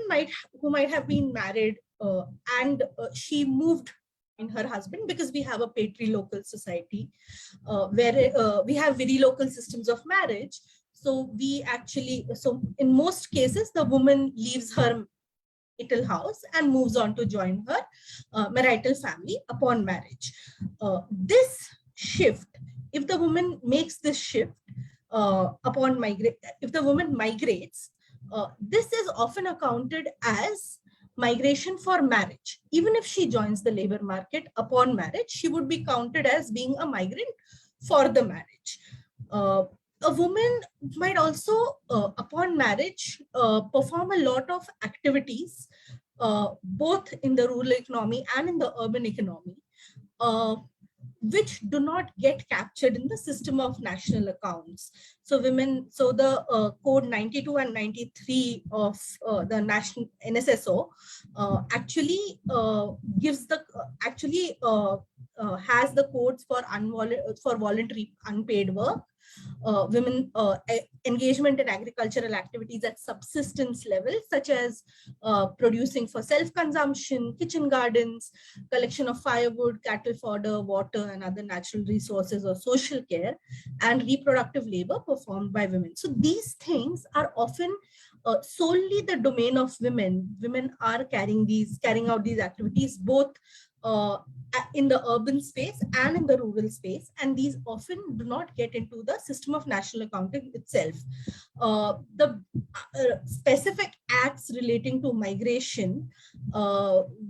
who might have been married and she moved in her husband, because we have a patrilocal society where we have very local systems of marriage. So in most cases, the woman leaves her marital house and moves on to join her marital family upon marriage. This shift, if the woman makes this shift if the woman migrates, this is often accounted as migration for marriage. Even if she joins the labor market upon marriage, she would be counted as being a migrant for the marriage. A woman might also, upon marriage, perform a lot of activities, both in the rural economy and in the urban economy, which do not get captured in the system of national accounts. So the code 92 and 93 of the national NSSO actually has the codes for voluntary unpaid work, women engagement in agricultural activities at subsistence level, such as producing for self-consumption, kitchen gardens, collection of firewood, cattle fodder, water, and other natural resources, or social care, and reproductive labor performed by women. So these things are often solely the domain of women. Women are carrying out these activities both in the urban space and in the rural space, and these often do not get into the system of national accounting itself. The specific acts relating to migration,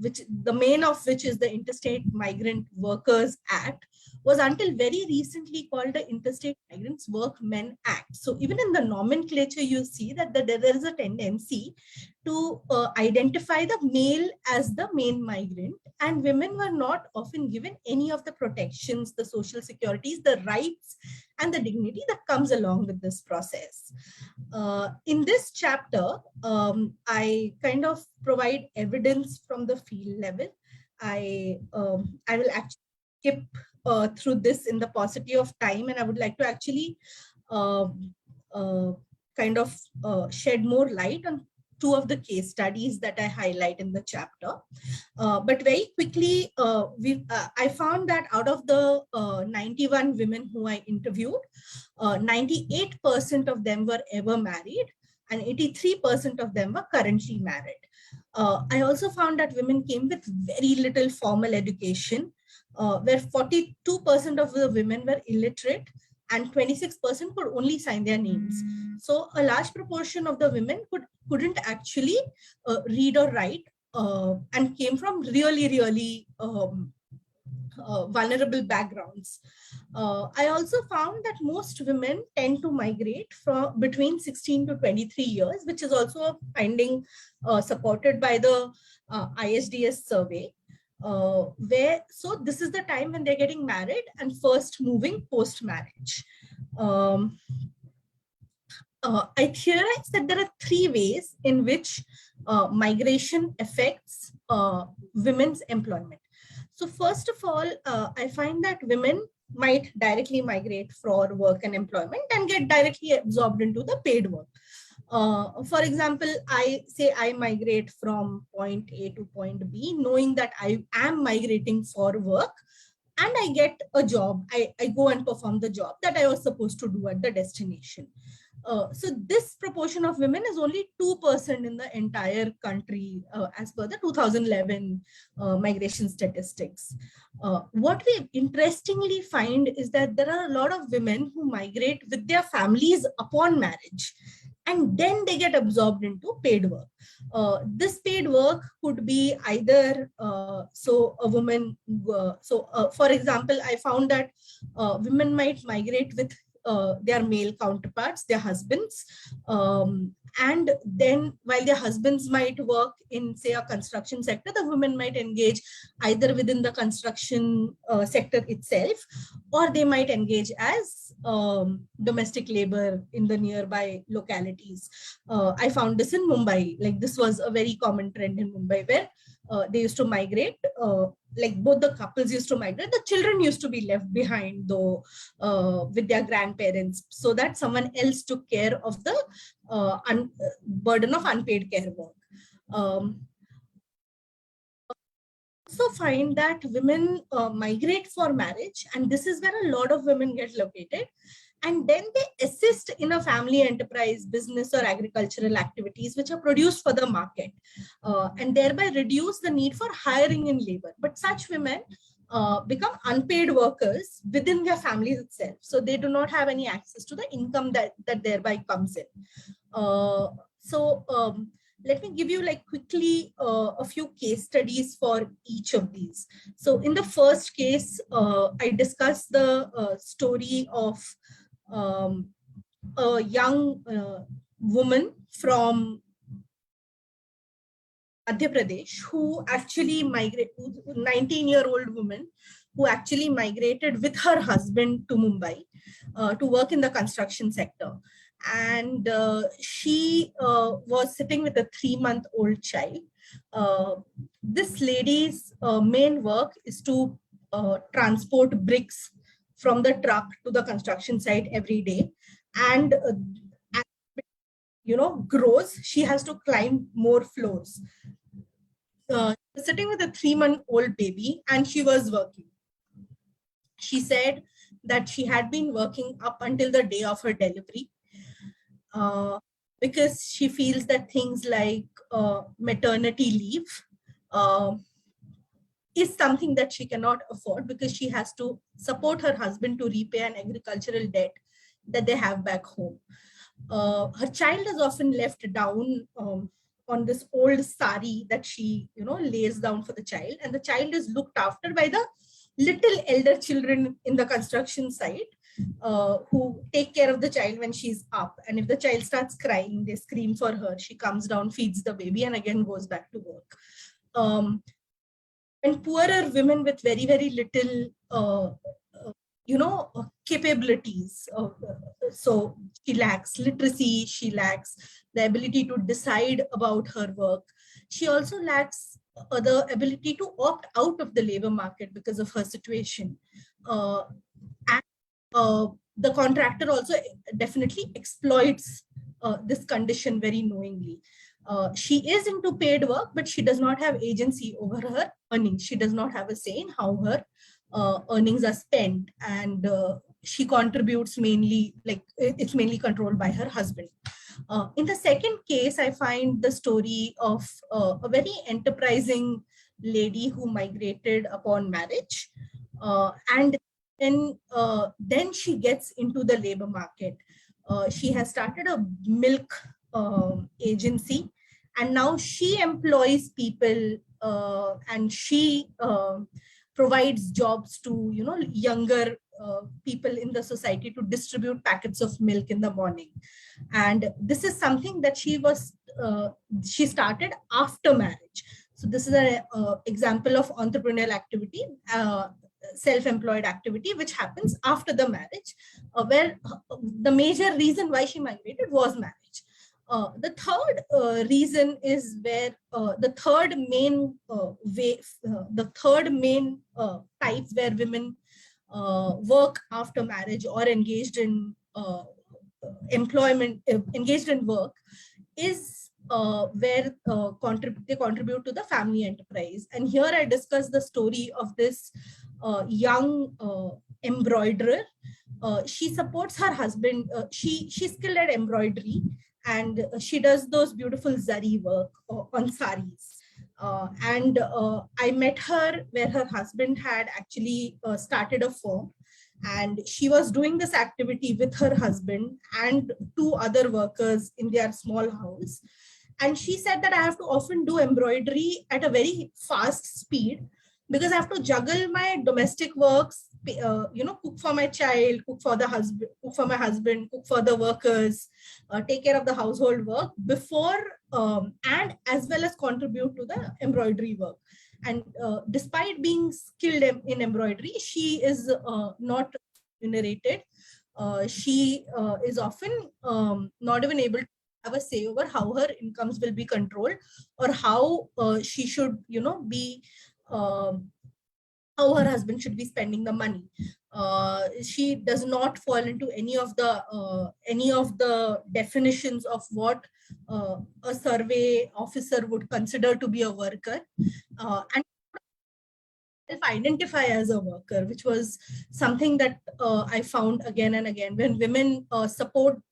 which the main of which is the Interstate Migrant Workers Act, was until very recently called the Interstate Migrants Workmen Act. So even in the nomenclature, you see that there is a tendency to identify the male as the main migrant, and women were not often given any of the protections, the social securities, the rights, and the dignity that comes along with this process. In this chapter, I kind of provide evidence from the field level. I will actually skip through this in the paucity of time, and I would like to actually shed more light on two of the case studies that I highlight in the chapter. But very quickly, I found that out of the 91 women who I interviewed, 98% of them were ever married, and 83% of them were currently married. I also found that women came with very little formal education, where 42% of the women were illiterate and 26% could only sign their names. So a large proportion of the women couldn't actually read or write, and came from really vulnerable backgrounds. I also found that most women tend to migrate from between 16 to 23 years, which is also a finding supported by the ISDS survey, so this is the time when they're getting married and first moving post-marriage. I theorize that there are three ways in which migration affects women's employment. So first of all, I find that women might directly migrate for work and employment and get directly absorbed into the paid work. For example, I migrate from point A to point B, knowing that I am migrating for work, and I get a job. I go and perform the job that I was supposed to do at the destination. So this proportion of women is only 2% in the entire country, as per the 2011 migration statistics. What we interestingly find is that there are a lot of women who migrate with their families upon marriage, and then they get absorbed into paid work. This paid work could be either, for example, I found that women might migrate with their male counterparts, their husbands, and then while their husbands might work in, say, a construction sector, the women might engage either within the construction sector itself, or they might engage as domestic labor in the nearby localities. I found this in Mumbai. Like, this was a very common trend in Mumbai, where they used to migrate, like both the couples used to migrate. The children used to be left behind, though, with their grandparents, so that someone else took care of the burden of unpaid care work. Also find that women migrate for marriage, and this is where a lot of women get located, and then they assist in a family enterprise, business, or agricultural activities which are produced for the market, and thereby reduce the need for hiring in labor. But such women become unpaid workers within their families itself, so they do not have any access to the income that thereby comes in. Let me give you, like, quickly a few case studies for each of these. So in the first case, I discussed the story of a young woman from Madhya Pradesh who actually migrated, 19-year-old woman who actually migrated with her husband to Mumbai to work in the construction sector. And she was sitting with a 3-month-old child. This lady's main work is to transport bricks from the truck to the construction site every day. And as grows, she has to climb more floors. Sitting with a 3-month-old baby, and she was working. She said that she had been working up until the day of her delivery, because she feels that things like maternity leave is something that she cannot afford, because she has to support her husband to repay an agricultural debt that they have back home. Her child is often left down on this old sari that she lays down for the child, and the child is looked after by the little elder children in the construction site, who take care of the child when she's up. And if the child starts crying, they scream for her. She comes down, feeds the baby, and again goes back to work. And poorer women with very, very little capabilities. So she lacks literacy, she lacks the ability to decide about her work. She also lacks the ability to opt out of the labor market because of her situation. The contractor also definitely exploits this condition very knowingly. She is into paid work, but she does not have agency over her earnings. She does not have a say in how her earnings are spent, and she contributes mainly, like it's mainly controlled by her husband. In the second case, I find the story of a very enterprising lady who migrated upon marriage, and then she gets into the labor market. She has started a milk agency, and now she employs people, and she provides jobs to younger people in the society to distribute packets of milk in the morning. And this is something that she started after marriage. So this is an example of entrepreneurial activity, self-employed activity, which happens after the marriage, where the major reason why she migrated was marriage. The third reason is where the third main type where women work after marriage or engaged in employment, engaged in work, is where they contribute to the family enterprise. And here I discuss the story of this young embroiderer. She supports her husband. She's skilled at embroidery, and she does those beautiful zari work on saris. And I met her where her husband had actually started a firm, and she was doing this activity with her husband and two other workers in their small house. And she said that I have to often do embroidery at a very fast speed because I have to juggle my domestic works, cook for my child, cook for the husband, cook for my husband, cook for the workers, take care of the household work before and as well as contribute to the embroidery work. And despite being skilled in embroidery, she is not remunerated. She is often not even able to have a say over how her incomes will be controlled, or how she should, be how her husband should be spending the money. She does not fall into any of the definitions of what a survey officer would consider to be a worker, and identify as a worker, which was something that I found again and again. When women support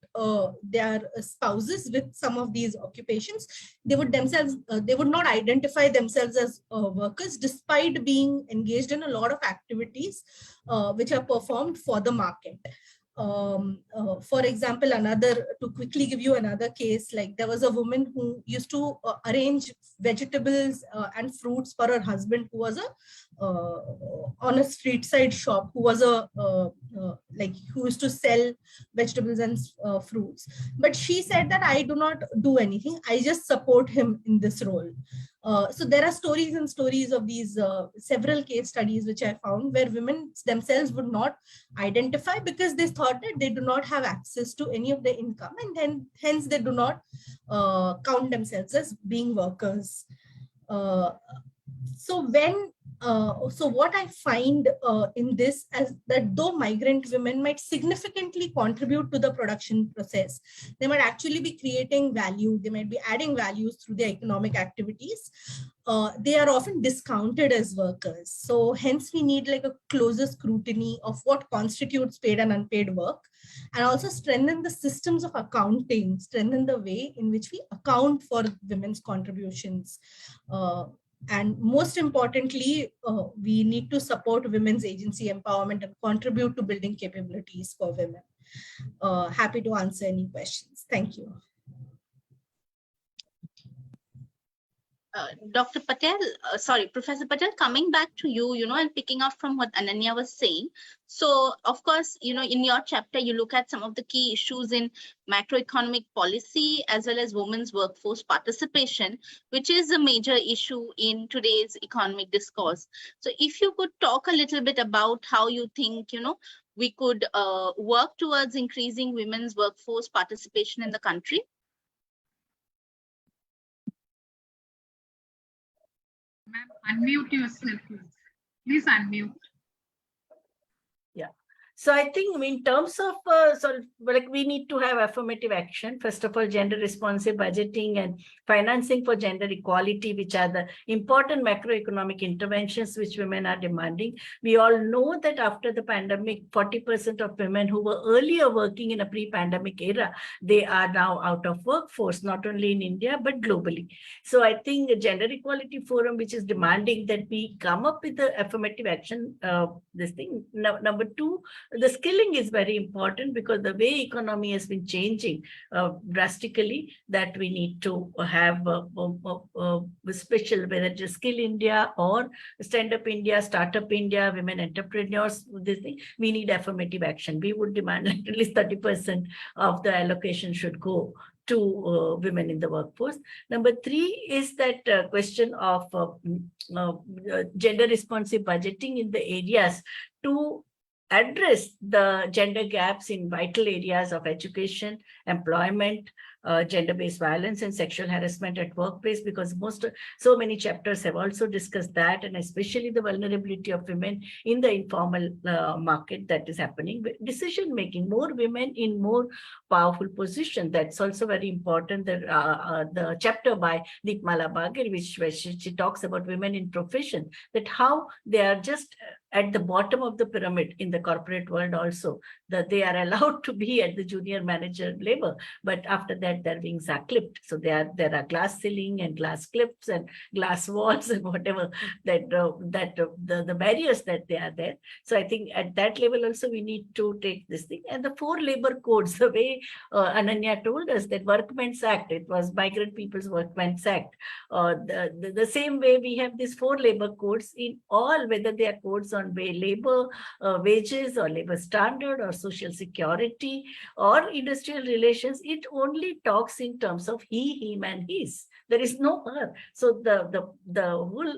their spouses with some of these occupations, they would not identify themselves as workers, despite being engaged in a lot of activities which are performed for the market. For example, to quickly give you another case, like there was a woman who used to arrange vegetables and fruits for her husband, who was on a street side shop, who was who used to sell vegetables and fruits. But she said that I do not do anything, I just support him in this role. So there are stories and stories of these several case studies which I found, where women themselves would not identify because they thought that they do not have access to any of the income, and then hence they do not count themselves as being workers. So what I find in this is that though migrant women might significantly contribute to the production process, they might actually be creating value, they might be adding values through their economic activities, they are often discounted as workers. So hence we need like a closer scrutiny of what constitutes paid and unpaid work, and also strengthen the systems of accounting, strengthen the way in which we account for women's contributions. And most importantly, we need to support women's agency empowerment and contribute to building capabilities for women. Happy to answer any questions. Thank you. Dr. Patel, Professor Patel, coming back to you, and picking up from what Ananya was saying. So, of course, in your chapter, you look at some of the key issues in macroeconomic policy as well as women's workforce participation, which is a major issue in today's economic discourse. So if you could talk a little bit about how you think, we could work towards increasing women's workforce participation in the country. Ma'am, unmute yourself, please. Please unmute. Yeah. So I think in terms of we need to have affirmative action. First of all, gender responsive budgeting and financing for gender equality, which are the important macroeconomic interventions which women are demanding. We all know that after the pandemic, 40% of women who were earlier working in a pre-pandemic era, they are now out of workforce, not only in India, but globally. So I think the Gender Equality Forum, which is demanding that we come up with the affirmative action, this thing. Number two, the skilling is very important because the way economy has been changing drastically, that we need to have special, whether it's Skill India or Stand Up India, Startup India, women entrepreneurs, this thing, we need affirmative action. We would demand at least 30% of the allocation should go to women in the workforce. Number three is that question of gender responsive budgeting in the areas to address the gender gaps in vital areas of education, employment, gender-based violence and sexual harassment at workplace, because so many chapters have also discussed that, and especially the vulnerability of women in the informal market that is happening. Decision making, more women in more powerful position. That's also very important. The chapter by Deepmala Bagir, where she talks about women in profession, that how they are just at the bottom of the pyramid in the corporate world also, that they are allowed to be at the junior manager level, but after that they're being clipped. So there are glass ceiling and glass clips and glass walls and whatever the barriers that they are there. So I think at that level also we need to take this thing. And the 4 labor codes, the way Ananya told us that Workmen's Act, it was Migrant People's Workmen's Act. The same way we have these 4 labor codes in all, whether they are codes on labor, wages or labor standard or social security or industrial relations, it only talks in terms of he, him and his. There is no her. So the whole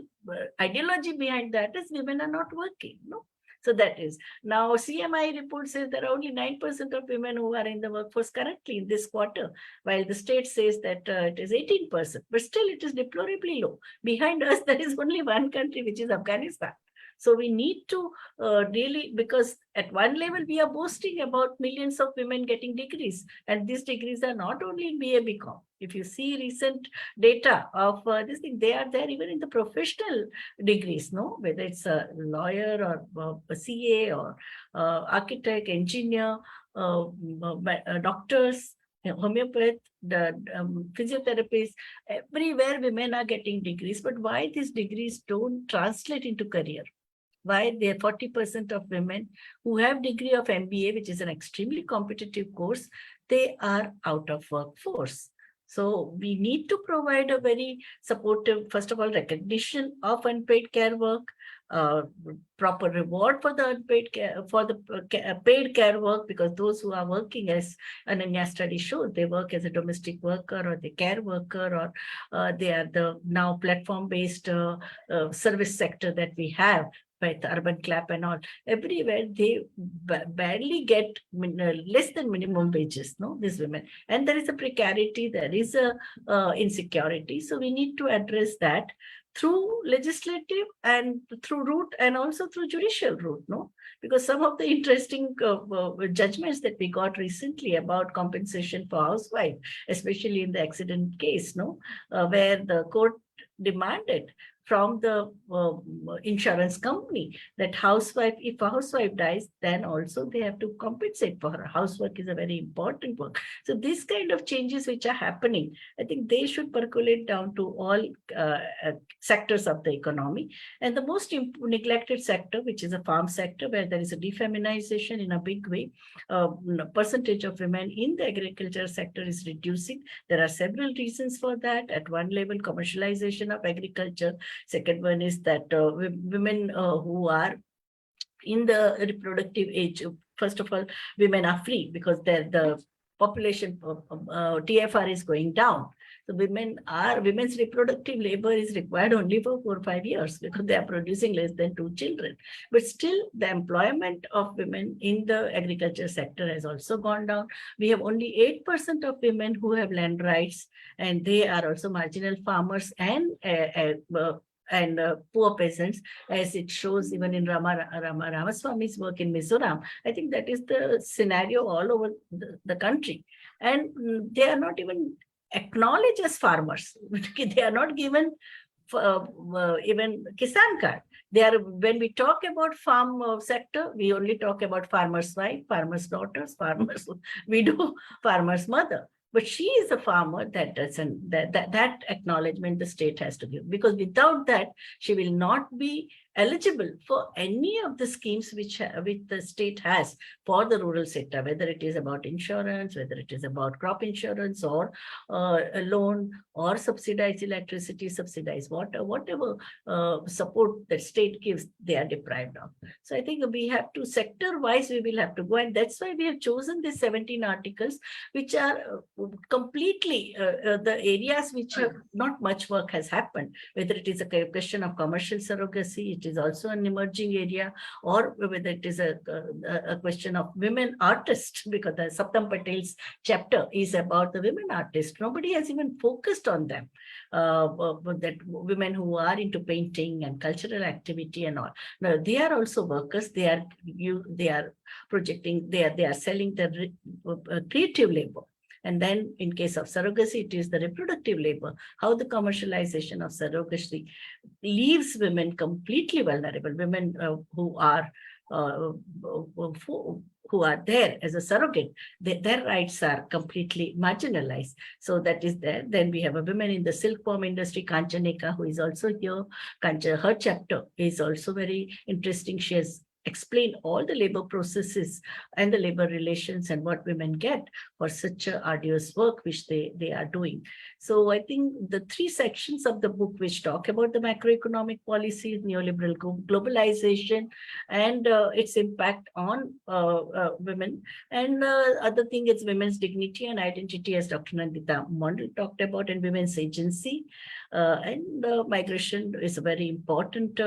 ideology behind that is women are not working. No. So that is. Now, CMI report says there are only 9% of women who are in the workforce currently in this quarter, while the state says that it is 18%. But still, it is deplorably low. Behind us, there is only one country, which is Afghanistan. So we need to really, because at one level, we are boasting about millions of women getting degrees. And these degrees are not only in BA, BCom. If you see recent data of this thing, they are there even in the professional degrees, no? Whether it's a lawyer or a CA or architect, engineer, doctors, homeopath, the physiotherapists, everywhere women are getting degrees. But why these degrees don't translate into career? Why there are 40% of women who have degree of MBA, which is an extremely competitive course, they are out of workforce. So we need to provide a very supportive, first of all, recognition of unpaid care work, proper reward for the unpaid care, for the paid care work, because those who are working, as Ananya study shows, they work as a domestic worker or the care worker, or they are the now platform-based service sector that we have. With urban clap and all, everywhere they barely get less than minimum wages, no, these women. And there is a precarity, there is a insecurity. So we need to address that through legislative and through route and also through judicial route, no? Because some of the interesting judgments that we got recently about compensation for housewife, especially in the accident case, no, where the court demanded from the insurance company that if a housewife dies, then also they have to compensate for her. Housework is a very important work. So these kind of changes which are happening, I think they should percolate down to all sectors of the economy. And the most neglected sector, which is a farm sector, where there is a defeminization in a big way, percentage of women in the agriculture sector is reducing. There are several reasons for that. At one level, commercialization of agriculture. Second one is that women who are in the reproductive age, first of all, women are free because the population TFR is going down. So women's reproductive labor is required only for 4 or 5 years because they are producing less than 2 children. But still, the employment of women in the agriculture sector has also gone down. We have only 8% of women who have land rights, and they are also marginal farmers and and poor peasants, as it shows even in Ramaswamy's work in Mizoram. I think that is the scenario all over the country. And they are not even acknowledged as farmers. They are not given even Kisan card. They are, when we talk about farm sector, we only talk about farmer's wife, farmer's daughters, farmer's widow, farmer's mother. But she is a farmer. That doesn't, that acknowledgement the state has to give, because without that, she will not be eligible for any of the schemes which the state has for the rural sector, whether it is about insurance, whether it is about crop insurance, or a loan, or subsidized electricity, subsidized water, whatever support that state gives, they are deprived of. So I think we have to, sector-wise, we will have to go, and that's why we have chosen these 17 articles, which are completely the areas which have not much work has happened, whether it is a question of commercial surrogacy, it is also an emerging area, or whether it is a question of women artists, because the Saptam Patel's chapter is about the women artists. Nobody has even focused on them, that women who are into painting and cultural activity and all. Now, they are also workers. They are projecting, they are selling their creative labor. And then in case of surrogacy, it is the reproductive labor, how the commercialization of surrogacy leaves women completely vulnerable, women who are there as a surrogate, their rights are completely marginalized. So that is there. Then we have a woman in the silkworm industry, Kanchaneka, who is also here. Her chapter is also very interesting. She has explain all the labor processes and the labor relations and what women get for such a arduous work which they are doing. So I think the 3 sections of the book which talk about the macroeconomic policies, neoliberal globalization, and its impact on women, and other thing is women's dignity and identity, as Dr. Nandita Mondal talked about, and women's agency. And migration is a very important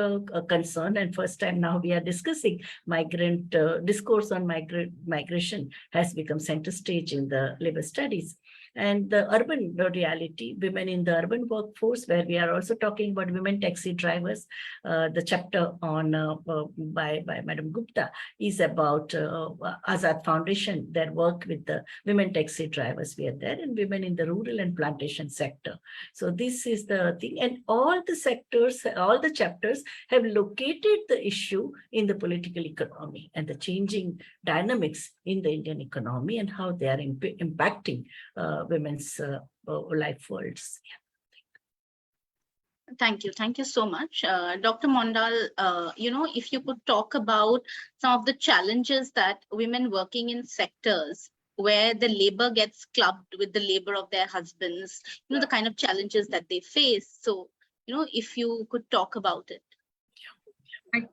concern, and first time now we are discussing migrant discourse on migration has become center stage in the labor studies. And the urban reality, women in the urban workforce, where we are also talking about women taxi drivers. The chapter on by Madam Gupta is about Azad Foundation, their work with the women taxi drivers. We are there, and women in the rural and plantation sector. So this is the thing, and all the sectors, all the chapters have located the issue in the political economy and the changing dynamics in the Indian economy and how they are impacting women's life worlds. Yeah. Thank you. Thank you so much. Dr. Mondal, if you could talk about some of the challenges that women working in sectors where the labor gets clubbed with the labor of their husbands, the kind of challenges that they face. So, if you could talk about it. I think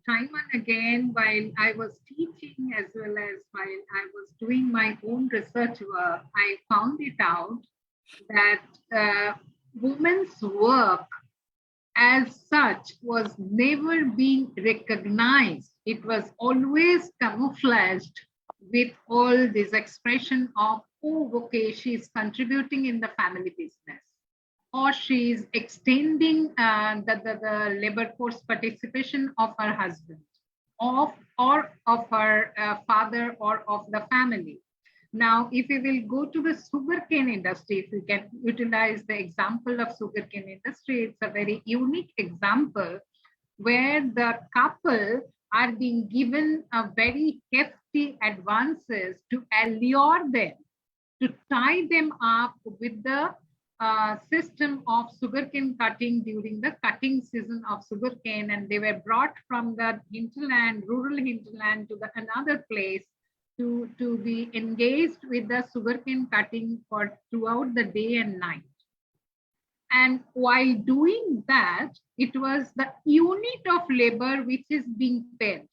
time and again, while I was teaching as well as while I was doing my own research work, I found it out that women's work as such was never being recognized. It was always camouflaged with all this expression of, oh, okay, she's contributing in the family business, or she's extending the labor force participation of her husband, or of her father, or of the family. Now, if we will go to the sugarcane industry, if we can utilize the example of sugarcane industry, it's a very unique example where the couple are being given a very hefty advances to allure them, to tie them up with the system of sugarcane cutting during the cutting season of sugarcane, and they were brought from the hinterland, rural hinterland, to another place to be engaged with the sugarcane cutting for throughout the day and night. And while doing that, it was the unit of labor which is being paid.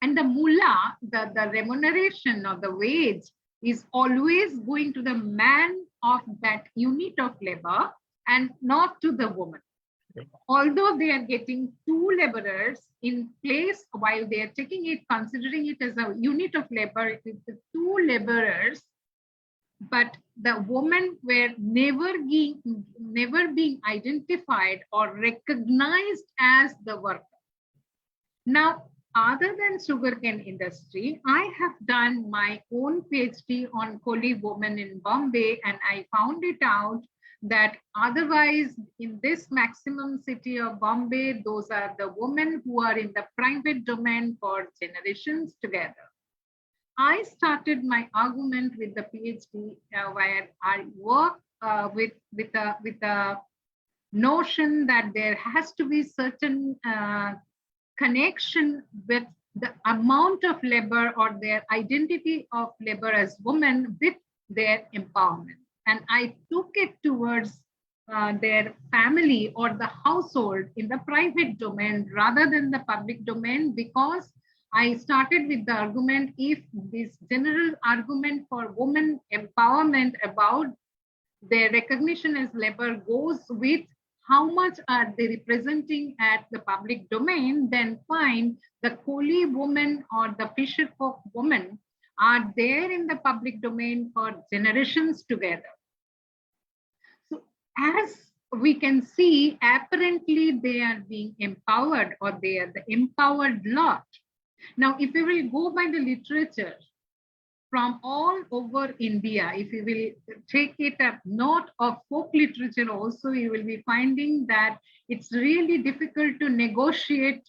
And the mullah, the remuneration or the wage is always going to the man of that unit of labor and not to the woman. Although they are getting 2 laborers in place, while they are taking it, considering it as a unit of labor, it is the 2 laborers, but the women were never never been identified or recognized as the worker. Now, other than sugarcane industry, I have done my own PhD on Koli women in Bombay, and I found it out that otherwise in this maximum city of Bombay, those are the women who are in the private domain for generations together. I started my argument with the PhD where I work with the notion that there has to be certain connection with the amount of labor or their identity of labor as women with their empowerment. And I took it towards their family or the household in the private domain rather than the public domain, because I started with the argument, if this general argument for women empowerment about their recognition as labor goes with how much are they representing at the public domain, then fine, the Koli woman or the fisher folk woman are there in the public domain for generations together. So as we can see, apparently they are being empowered, or they are the empowered lot. Now, if we will go by the literature from all over India, if you will take it a note of folk literature also, you will be finding that it's really difficult to negotiate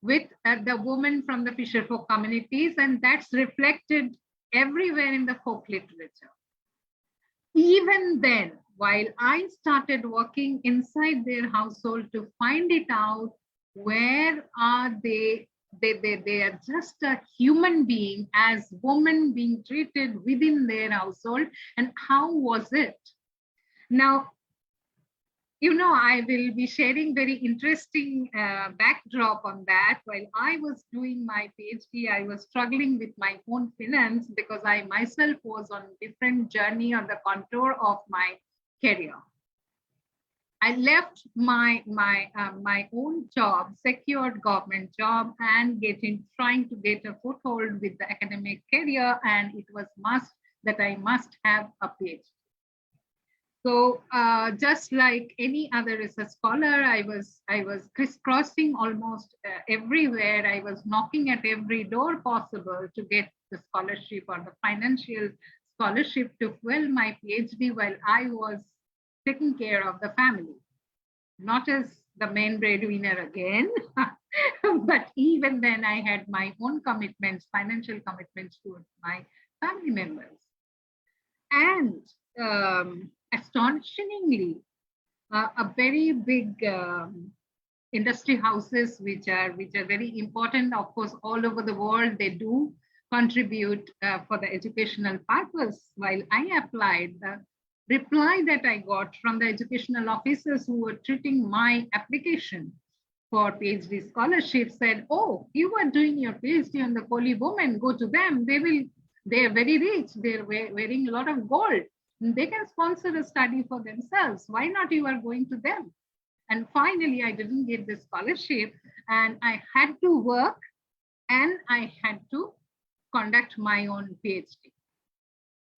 with the women from the fisherfolk communities, and that's reflected everywhere in the folk literature. Even then, while I started working inside their household to find it out, where are they are just a human being as women being treated within their household, and how was it? Now, you know, I will be sharing very interesting backdrop on that. While I was doing my PhD, I was struggling with my own finance because I myself was on a different journey on the contour of my career. I left my own job, secured government job, and trying to get a foothold with the academic career, and it was must that I must have a PhD. So just like any other research scholar, I was crisscrossing almost everywhere. I was knocking at every door possible to get the scholarship or the financial scholarship to fuel my PhD while I was taking care of the family, not as the main breadwinner again, but even then I had my own commitments, financial commitments towards my family members. And astonishingly, a very big industry houses, which are very important, of course, all over the world, they do contribute for the educational purpose. While I applied, the reply that I got from the educational officers who were treating my application for PhD scholarship said, "Oh, you are doing your PhD on the Koli women, go to them. They are very rich. They're wearing a lot of gold. They can sponsor a study for themselves. Why not you are going to them?" And finally, I didn't get the scholarship, and I had to work and I had to conduct my own PhD.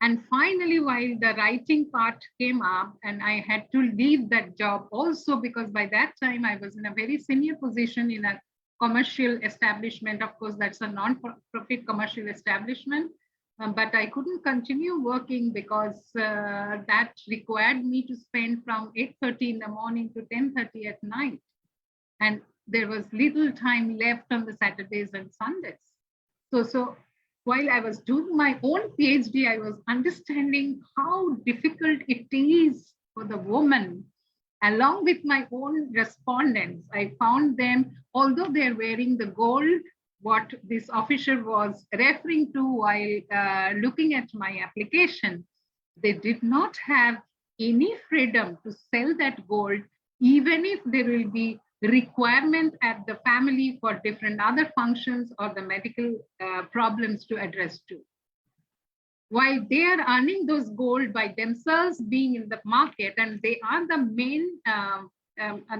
And finally, while the writing part came up, and I had to leave that job also, because by that time I was in a very senior position in a commercial establishment. Of course, that's a non-profit commercial establishment, but I couldn't continue working because that required me to spend from 8:30 in the morning to 10:30 at night. And there was little time left on the Saturdays and Sundays. So while I was doing my own PhD, I was understanding how difficult it is for the woman. Along with my own respondents, I found them, although they're wearing the gold, what this officer was referring to while looking at my application, they did not have any freedom to sell that gold, even if there will be requirement at the family for different other functions or the medical problems to address to. While they are earning those gold by themselves being in the market, and they are the main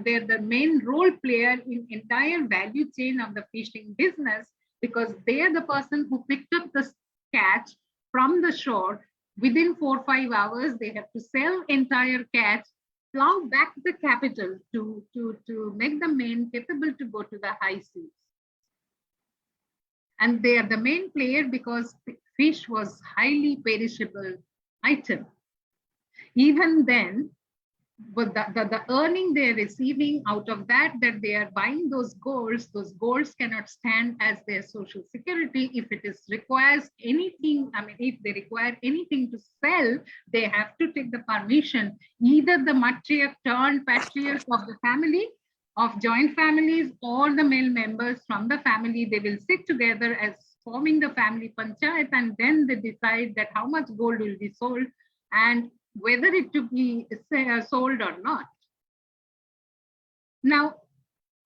they're the main role player in entire value chain of the fishing business, because they are the person who picked up the catch from the shore. Within 4 or 5 hours, they have to sell entire catch plow back the capital to make the men capable to go to the high seas. And they are the main player because fish was highly perishable item. Even then, but the earning they're receiving out of that they are buying those golds cannot stand as their social security. If it is requires anything, I mean, if they require anything to sell, they have to take the permission. Either the matriarch turned patriarch of the family, of joint families, or the male members from the family, they will sit together as forming the family panchayat, and then they decide that how much gold will be sold and whether it to be sold or not. Now,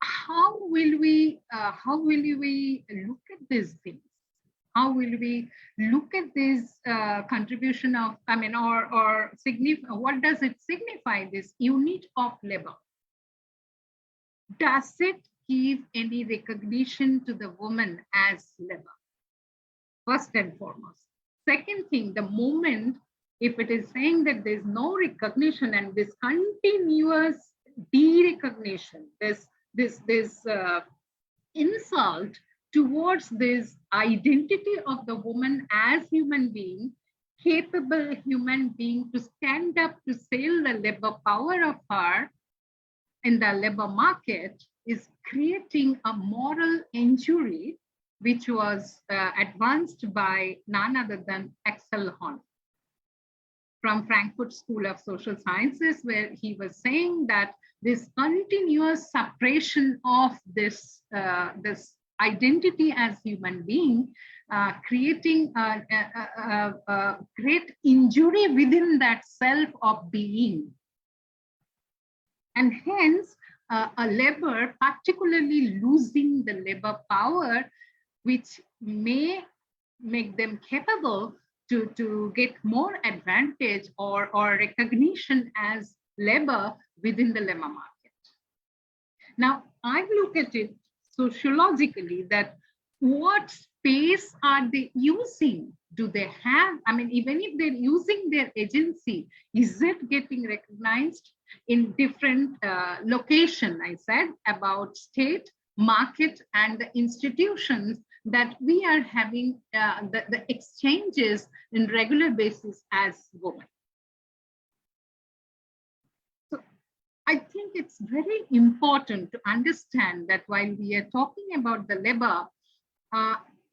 how will we look at these things? How will we look at this contribution of, I mean, or what does it signify, this unit of labor? Does it give any recognition to the woman as labor? First and foremost. Second thing, the moment, if it is saying that there's no recognition and this continuous de-recognition, this insult towards this identity of the woman as human being, capable human being to stand up to sell the labor power of her in the labor market, is creating a moral injury, which was advanced by none other than Axel Hahn from Frankfurt School of Social Sciences, where he was saying that this continuous suppression of this identity as human being, creating a great injury within that self of being. And hence, a labor, particularly losing the labor power, which may make them capable to get more advantage or recognition as labor within the labor market. Now, I look at it sociologically, that what space are they using? Do they have, I mean, even if they're using their agency, is it getting recognized in different location? I said about state, market, and the institutions that we are having the exchanges in regular basis as women. So I think it's very important to understand that while we are talking about the labor,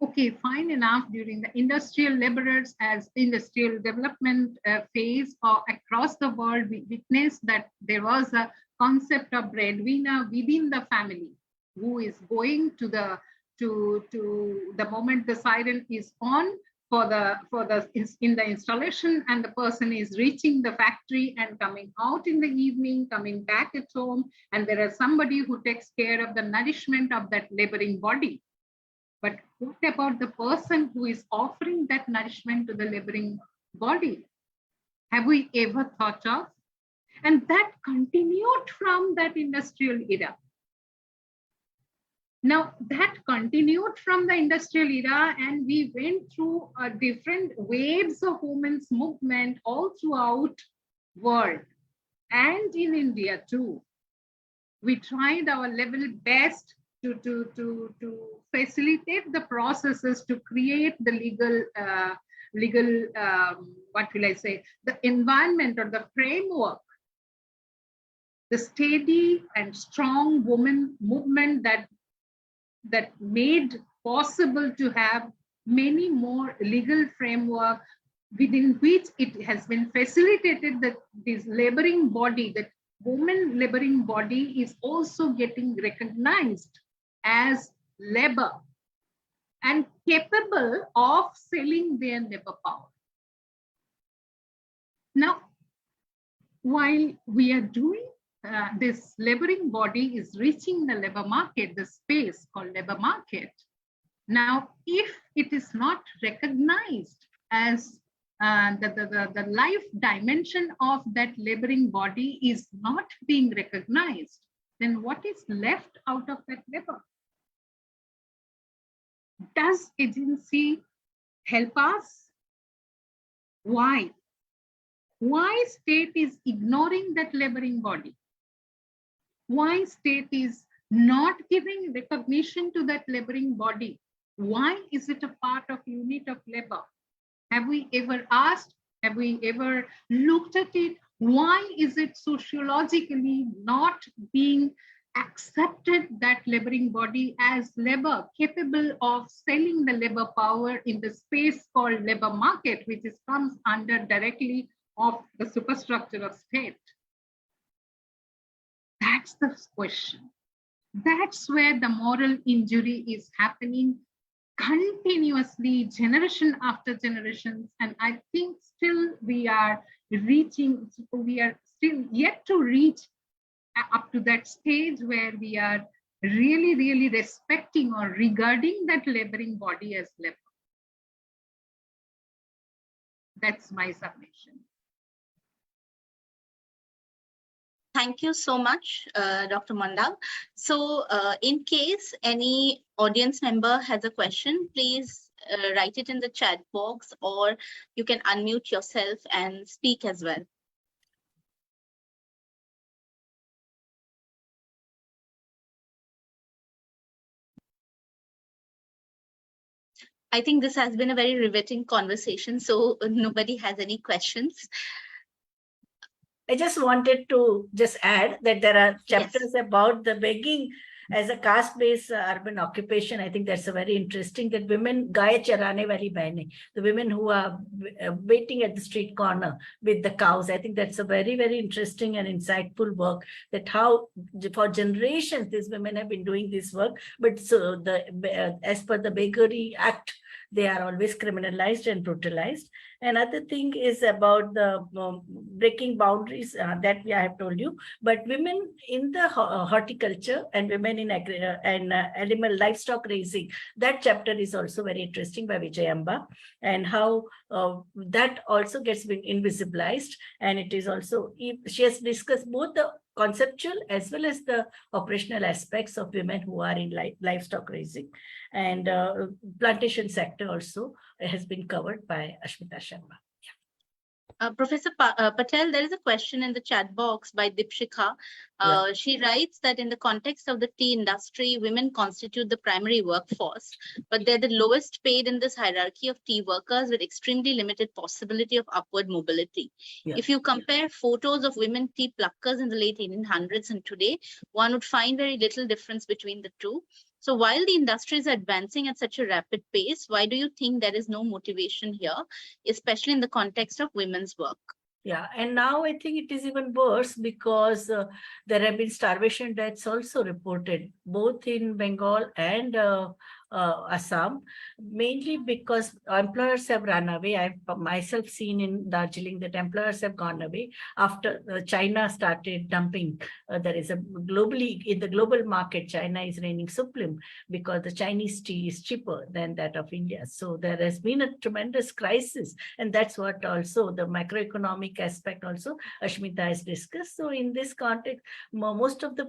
okay, fine enough, during the industrial laborers as industrial development phase or across the world, we witnessed that there was a concept of breadwinner within the family who is going to the moment the siren is on in the installation, and the person is reaching the factory and coming out in the evening, coming back at home, and there is somebody who takes care of the nourishment of that laboring body. But what about the person who is offering that nourishment to the laboring body? Have we ever thought of? And that continued from that industrial era. Now, that continued from the industrial era, and we went through different waves of women's movement all throughout world and in India too. We tried our level best to facilitate the processes to create the legal what will I say, the environment or the framework, the steady and strong women movement that made possible to have many more legal framework within which it has been facilitated that this laboring body, that woman laboring body, is also getting recognized as labor and capable of selling their labor power. Now, while we are doing this laboring body is reaching the labor market, the space called labor market. Now, if it is not recognized as the life dimension of that laboring body is not being recognized, then what is left out of that labor? Does agency help us? Why? Why state is ignoring that laboring body? Why state is not giving recognition to that laboring body? Why is it a part of unit of labor? Have we ever asked? Have we ever looked at it? Why is it sociologically not being accepted that laboring body as labor, capable of selling the labor power in the space called labor market, which comes under directly of the superstructure of state? That's the question. That's where the moral injury is happening continuously, generation after generations. And I think still we are still yet to reach up to that stage where we are really, really respecting or regarding that laboring body as labor. That's my submission. Thank you so much, Dr. Mondal. So in case any audience member has a question, please write it in the chat box, or you can unmute yourself and speak as well. I think this has been a very riveting conversation, so nobody has any questions. I just wanted to just add that there are chapters about the begging as a caste-based urban occupation. I think that's a very interesting, that women, Gaye Charane Wali Bahne, the women who are waiting at the street corner with the cows. I think that's a very, very interesting and insightful work, that how for generations these women have been doing this work. But so as per the Beggary Act, they are always criminalized and brutalized. Another thing is about the breaking boundaries that I have told you. But women in the horticulture and women in animal livestock raising, that chapter is also very interesting by Vijayamba, and how that also gets been invisibilized. And it is also, she has discussed both the conceptual as well as the operational aspects of women who are in livestock raising. And plantation sector also has been covered by Ashmita Sharma. Professor Patel, there is a question in the chat box by Dipshika. She writes that in the context of the tea industry, women constitute the primary workforce, but they're the lowest paid in this hierarchy of tea workers with extremely limited possibility of upward mobility. If you compare photos of women tea pluckers in the late 1800s and today, one would find very little difference between the two. So while the industry is advancing at such a rapid pace, why do you think there is no motivation here, especially in the context of women's work? Yeah, and now I think it is even worse, because there have been starvation deaths also reported, both in Bengal and Assam, mainly because employers have run away. I've myself seen in Darjeeling that employers have gone away after China started dumping. There is a globally, in the global market, China is reigning supreme because the Chinese tea is cheaper than that of India. So there has been a tremendous crisis, and that's what also the macroeconomic aspect also Ashmita has discussed. So in this context, most of the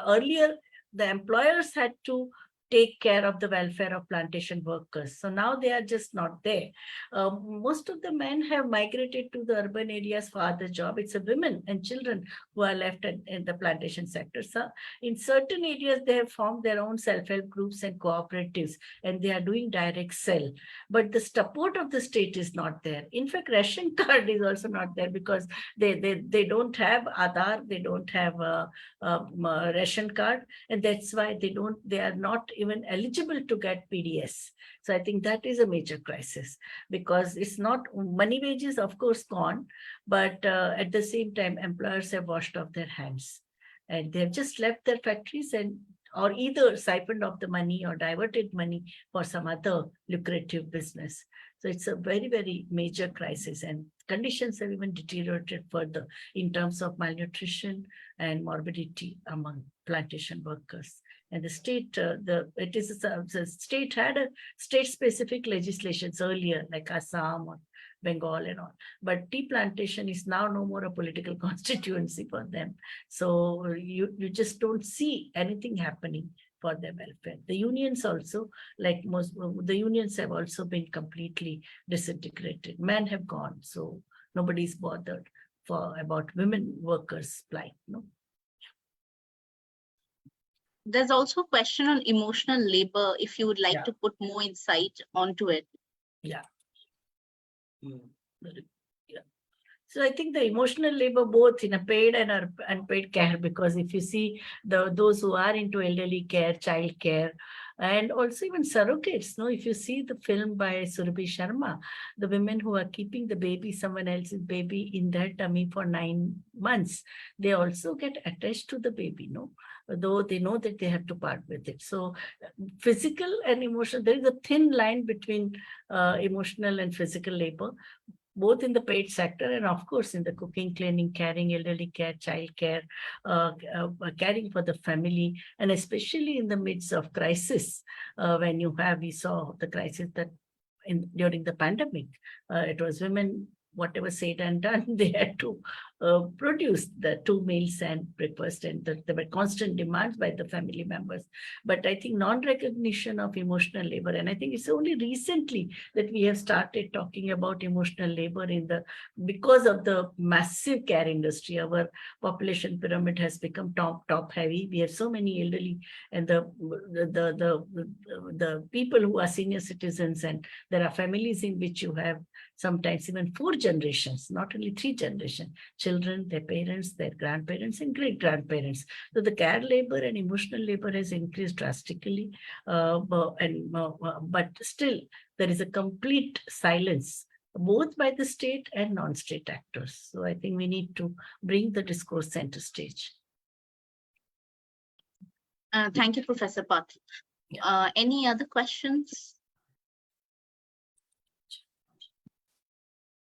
earlier the employers had to take care of the welfare of plantation workers. So now they are just not there. Most of the men have migrated to the urban areas for other jobs. It's the women and children who are left in the plantation sector. So in certain areas, they have formed their own self-help groups and cooperatives, and they are doing direct sell. But the support of the state is not there. In fact, ration card is also not there, because they don't have Aadhaar, they don't have a ration card, and that's why they are not even eligible to get PDS. So I think that is a major crisis, because it's not money wages, of course, gone, but at the same time, employers have washed off their hands, and they've just left their factories or either siphoned off the money or diverted money for some other lucrative business. So it's a very, very major crisis, and conditions have even deteriorated further in terms of malnutrition and morbidity among plantation workers. And the state, the state had a state-specific legislations earlier, like Assam or Bengal and all. But tea plantation is now no more a political constituency for them. So you just don't see anything happening for their welfare. The unions also, like the unions have also been completely disintegrated. Men have gone. So Nobody's bothered about women workers' plight. No. There's also a question on emotional labor, if you would like Yeah. to put more insight onto it. Yeah. Yeah. So I think the emotional labor, both in a paid and unpaid care, because if you see those who are into elderly care, child care, and also even surrogates, no, if you see the film by Surabhi Sharma, the women who are keeping the baby, someone else's baby in their tummy for 9 months, they also get attached to the baby, no, though they know that they have to part with it. So physical and emotional, there is a thin line between emotional and physical labor, both in the paid sector and of course in the cooking, cleaning, caring, elderly care, child care, caring for the family, and especially in the midst of crisis, when we saw the crisis that during the pandemic, it was women, whatever said and done, they had to produce the 2 meals and breakfast, and there were constant demands by the family members. But I think non-recognition of emotional labor, and I think it's only recently that we have started talking about emotional labor because of the massive care industry. Our population pyramid has become top heavy. We have so many elderly, and the people who are senior citizens, and there are families in which you have sometimes even 4 generations, not only 3 generations, children, their parents, their grandparents, and great-grandparents. So the care labor and emotional labor has increased drastically, but still there is a complete silence, both by the state and non-state actors. So I think we need to bring the discourse center stage. Thank you, Professor Patel. Any other questions?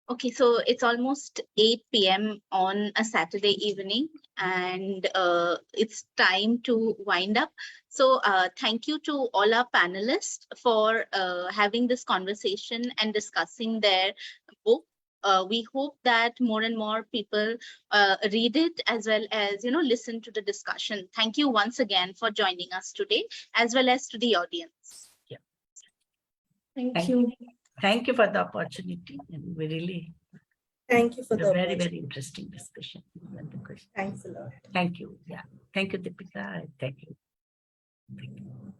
Okay, so it's almost 8 p.m. on a Saturday evening, and it's time to wind up. So thank you to all our panelists for having this conversation and discussing their book. We hope that more and more people read it, as well as listen to the discussion. Thank you once again for joining us today, as well as to the audience. Yeah. Thank you. Thank you for the opportunity, and we really Thank you for the very, very opportunity. interesting discussion. Thanks a lot. Thank you. Yeah. Thank you, Deepika. Thank you. Thank you.